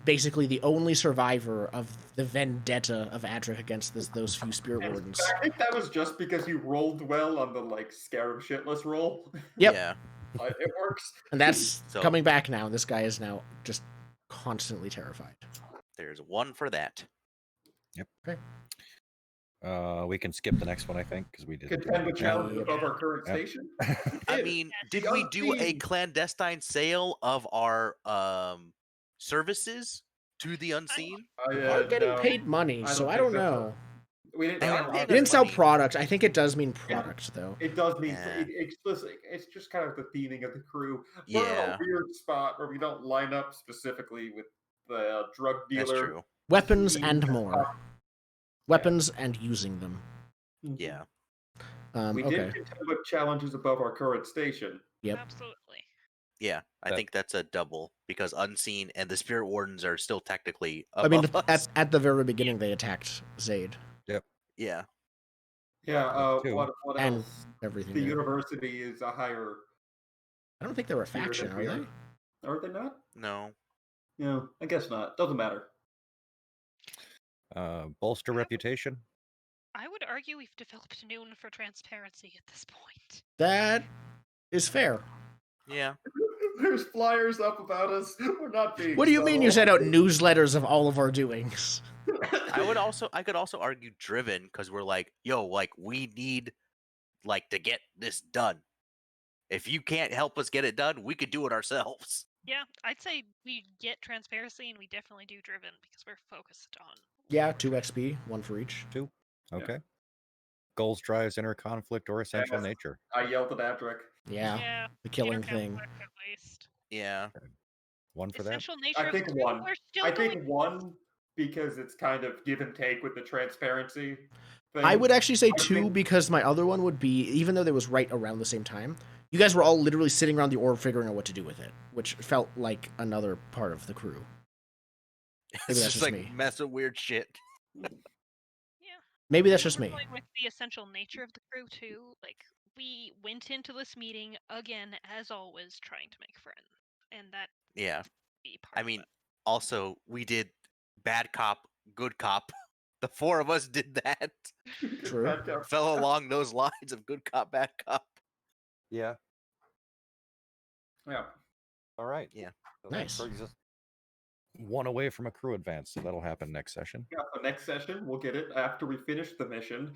basically the only survivor of the vendetta of Adric against those few spirit wardens.
I think that was just because you rolled well on the like scare him shitless roll.
Yep.
Yeah.
But it works.
And that's
So-
coming back now. This guy is now just constantly terrified.
There's one for that.
We can skip the next one, I think, because we did.
Contend with challenges
Yeah.
above our current
Yep.
station.
I
Did.
mean,
The
did we do a
unseen.
clandestine sale of our services to the unseen?
We are getting
no.
paid money,
I
so
don't
I
think
don't
that's
know.
We didn't.
They
I
are
don't
paying
know.
It didn't sell
money.
product. I think it does mean product, though.
It does mean
Yeah.
it's just kind of the theming of the crew. We're in
Yeah.
a weird spot where we don't line up specifically with the drug
That's
dealer.
true.
Weapons
scene
and
that's
more. Weapons and using them.
Mhm.
Yeah.
We
Okay.
did contend with challenges above our current station.
Yep.
Absolutely.
Yeah. I
That-
think that's a double because unseen and the spirit wardens are still technically
I mean,
above us.
at the very beginning, they attacked Zayd
Yeah.
Yeah.
Two.
What
and
else?
everything.
The
there.
university is a higher.
I don't think they were a
tier than
faction, are
we
they?
Are they not?
No.
No, I guess not. Doesn't matter.
Bolster reputation.
I would argue we've developed noon for transparency at this point.
That is fair.
Yeah.
There's flyers up about us. We're not being.
What do you mean you
subtle.
sent out newsletters of all of our doings?
I could also argue driven because we're like, yo, like we need like to get this done. If you can't help us get it done, we could do it ourselves.
Yeah, I'd say we get transparency and we definitely do driven because we're focused on.
Yeah, 2 XP, 1 for each.
Okay. Goals, drives, inner conflict, or essential
Yes.
nature.
I yelled at Adric.
Yeah, the killing
inner
thing.
conflict at least.
Yeah.
One for that.
Essential nature.
think
of
one.
We're still
I
going.
think one because it's kind of give and take with the transparency thing.
I would actually say
I
2
think-
because my other one would be, even though they was right around the same time, you guys were all literally sitting around the orb figuring out what to do with it, which felt like another part of the crew.
It's
that's
just
just
like
me.
mess of weird shit.
Yeah.
Maybe that's just
We're
me.
going with the essential nature of the crew too. Like, we went into this meeting again, as always, trying to make friends, and that
Yeah.
be part
I
of
mean,
it.
also, we did bad cop, good cop. The four of us did that.
True.
Bad guy.
Fell along those lines of good cop, bad cop.
Yeah.
Yeah.
All right.
Yeah.
So
Nice.
that brings us one away from a crew advance. So that'll happen next session.
Yeah, the next session, we'll get it after we finish the mission.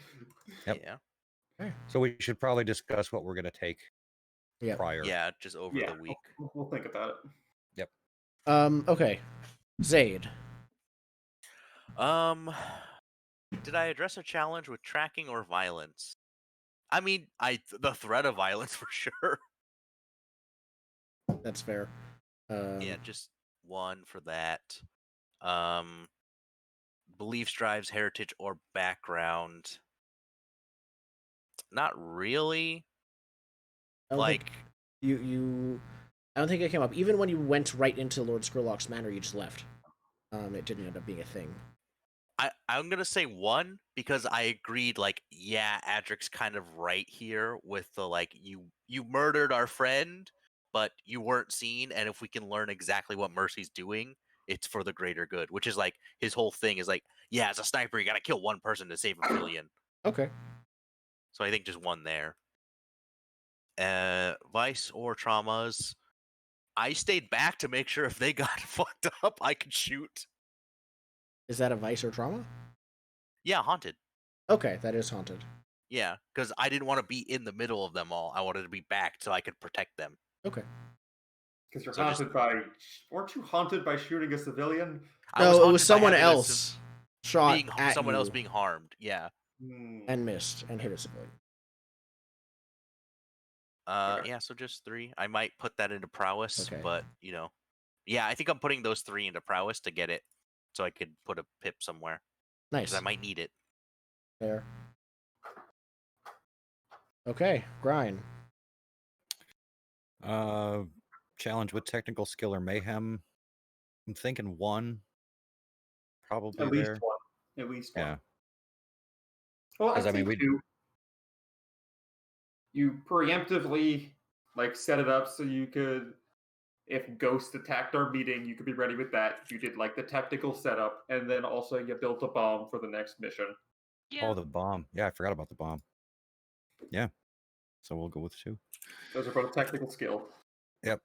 Yep.
Yeah.
So we should probably discuss what we're going to take
Yeah.
prior.
Yeah, just over
Yeah,
the week.
we'll think about it.
Okay. Zaid.
Did I address a challenge with tracking or violence? I mean, the threat of violence for sure.
That's fair.
Yeah, just one for that. Beliefs, drives, heritage, or background. Not really.
I don't think
Like,
you. I don't think it came up. Even when you went right into Lord Skurlock's manor, you just left. It didn't end up being a thing.
I'm gonna say one because I agreed. Like, yeah, Adric's kind of right here with the like you murdered our friend, but you weren't seen, and if we can learn exactly what Mercy's doing, it's for the greater good. Which is like his whole thing is like, yeah, as a sniper, you gotta kill one person to save a billion.
Okay.
So I think just one there. Vice or traumas. I stayed back to make sure if they got fucked up, I could shoot.
Is that a vice or trauma?
Yeah, haunted.
Okay, that is haunted.
Yeah, because I didn't want to be in the middle of them all. I wanted to be back so I could protect them.
Okay.
Because you're
So just-
haunted by. Weren't you haunted by shooting a civilian?
I
No, it
haunted
was
by
someone
having
else shot
being
at
someone
you
else being harmed. Yeah.
and missed and hit a civilian.
Okay.
Yeah. So just 3. I might put that into prowess,
Okay.
but yeah. I think I'm putting those 3 into prowess to get it, so I could put a pip somewhere because
Nice.
I might need it.
There. Okay, grind.
Challenge with technical skill or mayhem. I'm thinking one. Probably
At least
there.
one. At least one.
Yeah.
Well,
'Cause,
I
I mean,
think
we-
two. You preemptively set it up so you could, if Ghost attacked our meeting, you could be ready with that. You did the technical setup, and then also you built a bomb for the next mission.
Yeah.
Oh, the bomb. Yeah, I forgot about the bomb. Yeah. So we'll go with 2.
Those are both technical skill.
Yep.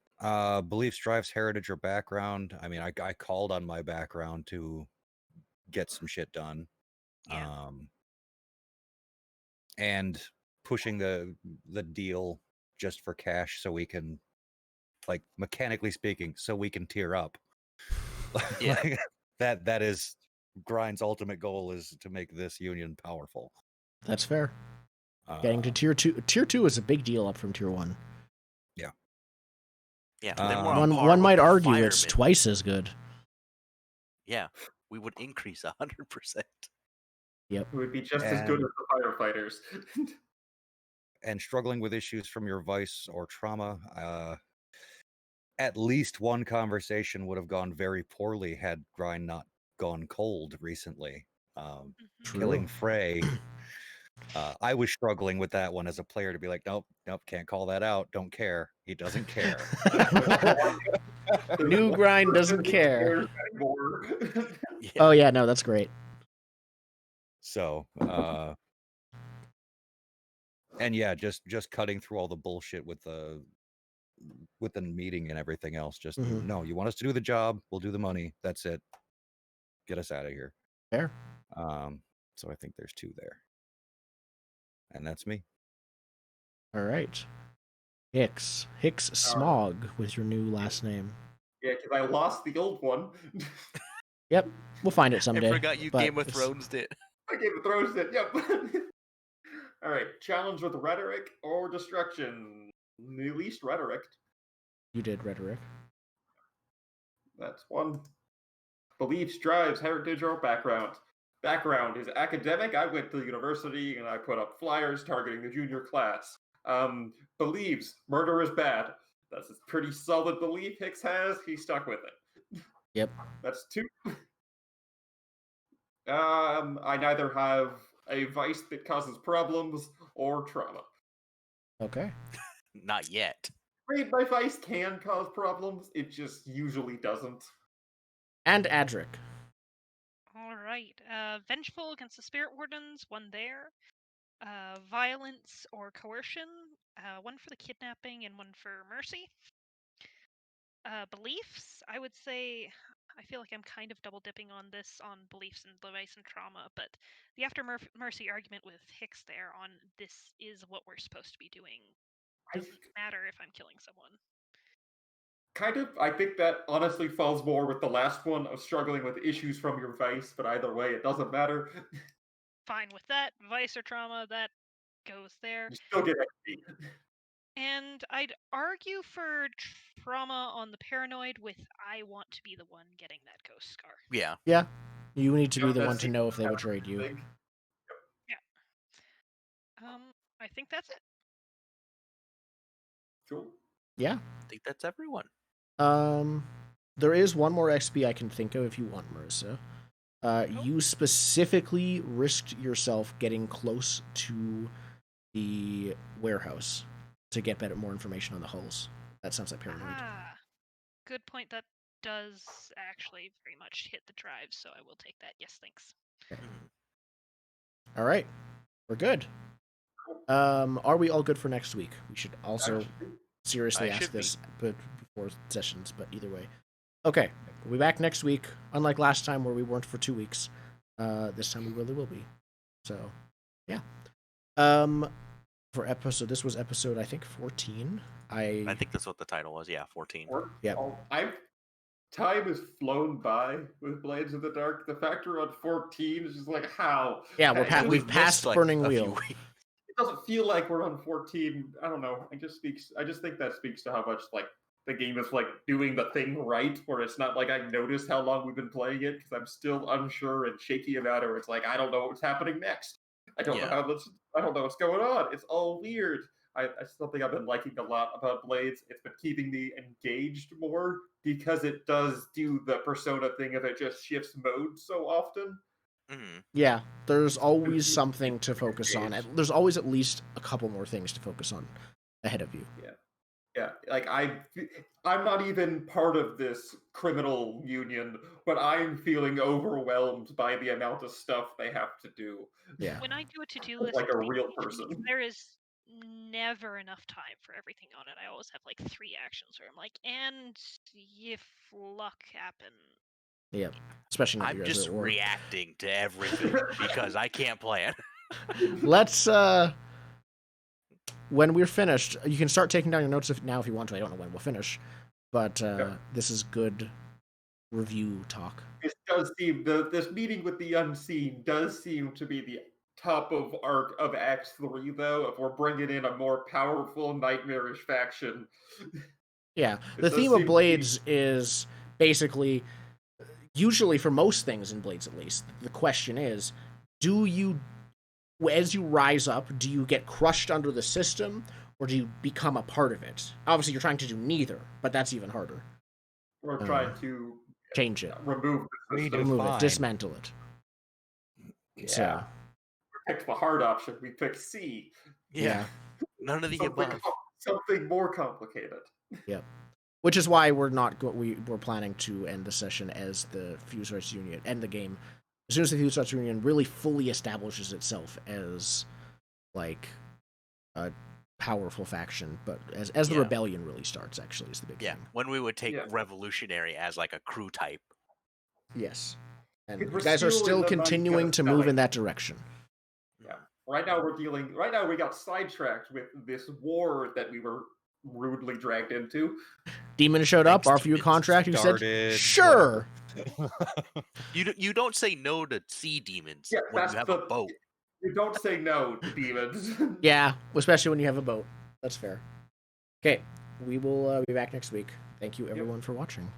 Beliefs, drives, heritage, or background. I mean, I called on my background to get some shit done.
Yeah.
And pushing the deal just for cash so we can, mechanically speaking, so we can tier up.
Yeah.
that is Grind's ultimate goal, is to make this union powerful.
That's fair. Getting to tier 2. Tier 2 is a big deal up from tier 1.
Yeah. Then we're on par
One
with
might
the
argue it's
firemen.
twice as good.
Yeah, we would increase 100%.
It would be just as good as the firefighters.
And struggling with issues from your vice or trauma, at least one conversation would have gone very poorly had Grind not gone cold recently.
True.
Killing Frey. I was struggling with that one as a player to be like, nope, can't call that out. Don't care. He doesn't care.
New Grind doesn't care.
Anymore.
Yeah.
Oh yeah, no, that's great.
So, and yeah, just cutting through all the bullshit with the meeting and everything else. Just
Mhm.
no, you want us to do the job, we'll do the money. That's it. Get us out of here.
Fair.
So I think there's 2 there, and that's me.
All right. Hicks Smog with your new last name.
Yeah, because I lost the old one.
Yep, we'll find it someday.
I forgot you
but
Game of
it's-
Thrones it.
I Game of Thrones it. Yep. All right. Challenge with rhetoric or destruction. At least rhetoric.
You did rhetoric.
That's 1. Beliefs, drives, heritage, or background. Background is academic. I went to the university and I put up flyers targeting the junior class. Believes murder is bad. That's a pretty solid belief Hicks has. He stuck with it.
Yep.
That's 2. I neither have a vice that causes problems or trauma.
Okay.
Not yet.
My vice can cause problems, it just usually doesn't.
And Adric.
All right. Vengeful against the Spirit Wardens, one there. Violence or coercion, one for the kidnapping and one for mercy. Beliefs, I would say, I feel like I'm kind of double dipping on this on beliefs and device and trauma, but the after mercy argument with Hicks there on this is what we're supposed to be doing doesn't matter if I'm killing someone.
Kind of, I think that honestly falls more with the last one of struggling with issues from your vice, but either way, it doesn't matter.
Fine with that. Vice or trauma, that goes there.
You still get XP.
And I'd argue for trauma on the paranoid with I want to be the one getting that ghost scar.
Yeah.
Yeah. You need to be
Yeah,
the
that
one to
seems
know if they
kind of
betrayed you.
big.
I think that's it.
Cool.
Yeah.
I think that's everyone.
There is one more XP I can think of if you want, Marissa. You specifically risked yourself getting close to the warehouse to get more information on the hulls. That sounds like paranoid.
Good point. That does actually very much hit the drive, so I will take that. Yes, thanks.
Okay. All right, we're good. Are we all good for next week? We should also seriously ask this before sessions, but either way. Okay, we'll be back next week. Unlike last time where we weren't for 2 weeks, this time we really will be. So, yeah. This was episode, I think, 14.
I think that's what the title was. Yeah, 14.
Yeah.
Time has flown by with Blades of the Dark. The fact we're on 14 is just like, how?
Yeah, we've passed Burning Wheel.
It doesn't feel like we're on 14. I don't know. I just think that speaks to how much like the game is like doing the thing right, where it's not like I noticed how long we've been playing it because I'm still unsure and shaky about it. Where it's like I don't know what's happening next. I don't know what's going on. It's all weird. I still think I've been liking a lot about Blades. It's been keeping me engaged more because it does do the Persona thing of it just shifts mode so often.
Mm-hmm.
Yeah, there's always something to focus on. There's always at least a couple more things to focus on ahead of you.
Yeah. Like I'm not even part of this criminal union, but I'm feeling overwhelmed by the amount of stuff they have to do.
Yeah.
When I do a to-do list,
like a real person,
there is never enough time for everything on it. I always have like 3 actions where I'm like, and if luck happen.
Yeah, especially now
I'm just reacting to everything because I can't plan.
Let's when we're finished, you can start taking down your notes now if you want to. I don't know when we'll finish, but this is good review talk.
This does seem this meeting with the unseen does seem to be the top of arc of Act 3, though. If we're bringing in a more powerful, nightmarish faction.
Yeah, the theme of Blades is basically, usually for most things in Blades at least, the question is, as you rise up, do you get crushed under the system, or do you become a part of it? Obviously, you're trying to do neither, but that's even harder.
We're trying to
change it,
remove
it, dismantle it.
Yeah.
So,
we picked the hard option. We picked C.
Yeah. None of the above.
Something more complicated.
Yep. Which is why we're planning to end the session as the Fusewrights Union, end the game as soon as the Fusewrights Union really fully establishes itself as like a powerful faction, but as the rebellion really starts, actually, is the big thing.
When we would take Revolutionary as like a crew type.
Yes. And you guys are still continuing to move in that direction.
Yeah. Right now we got sidetracked with this war that we were rudely dragged into.
Demon showed up, offered you a contract, you said, sure.
You don't say no to sea demons when you have a boat.
You don't say no to demons.
Yeah, especially when you have a boat. That's fair. Okay, we will be back next week. Thank you, everyone, for watching.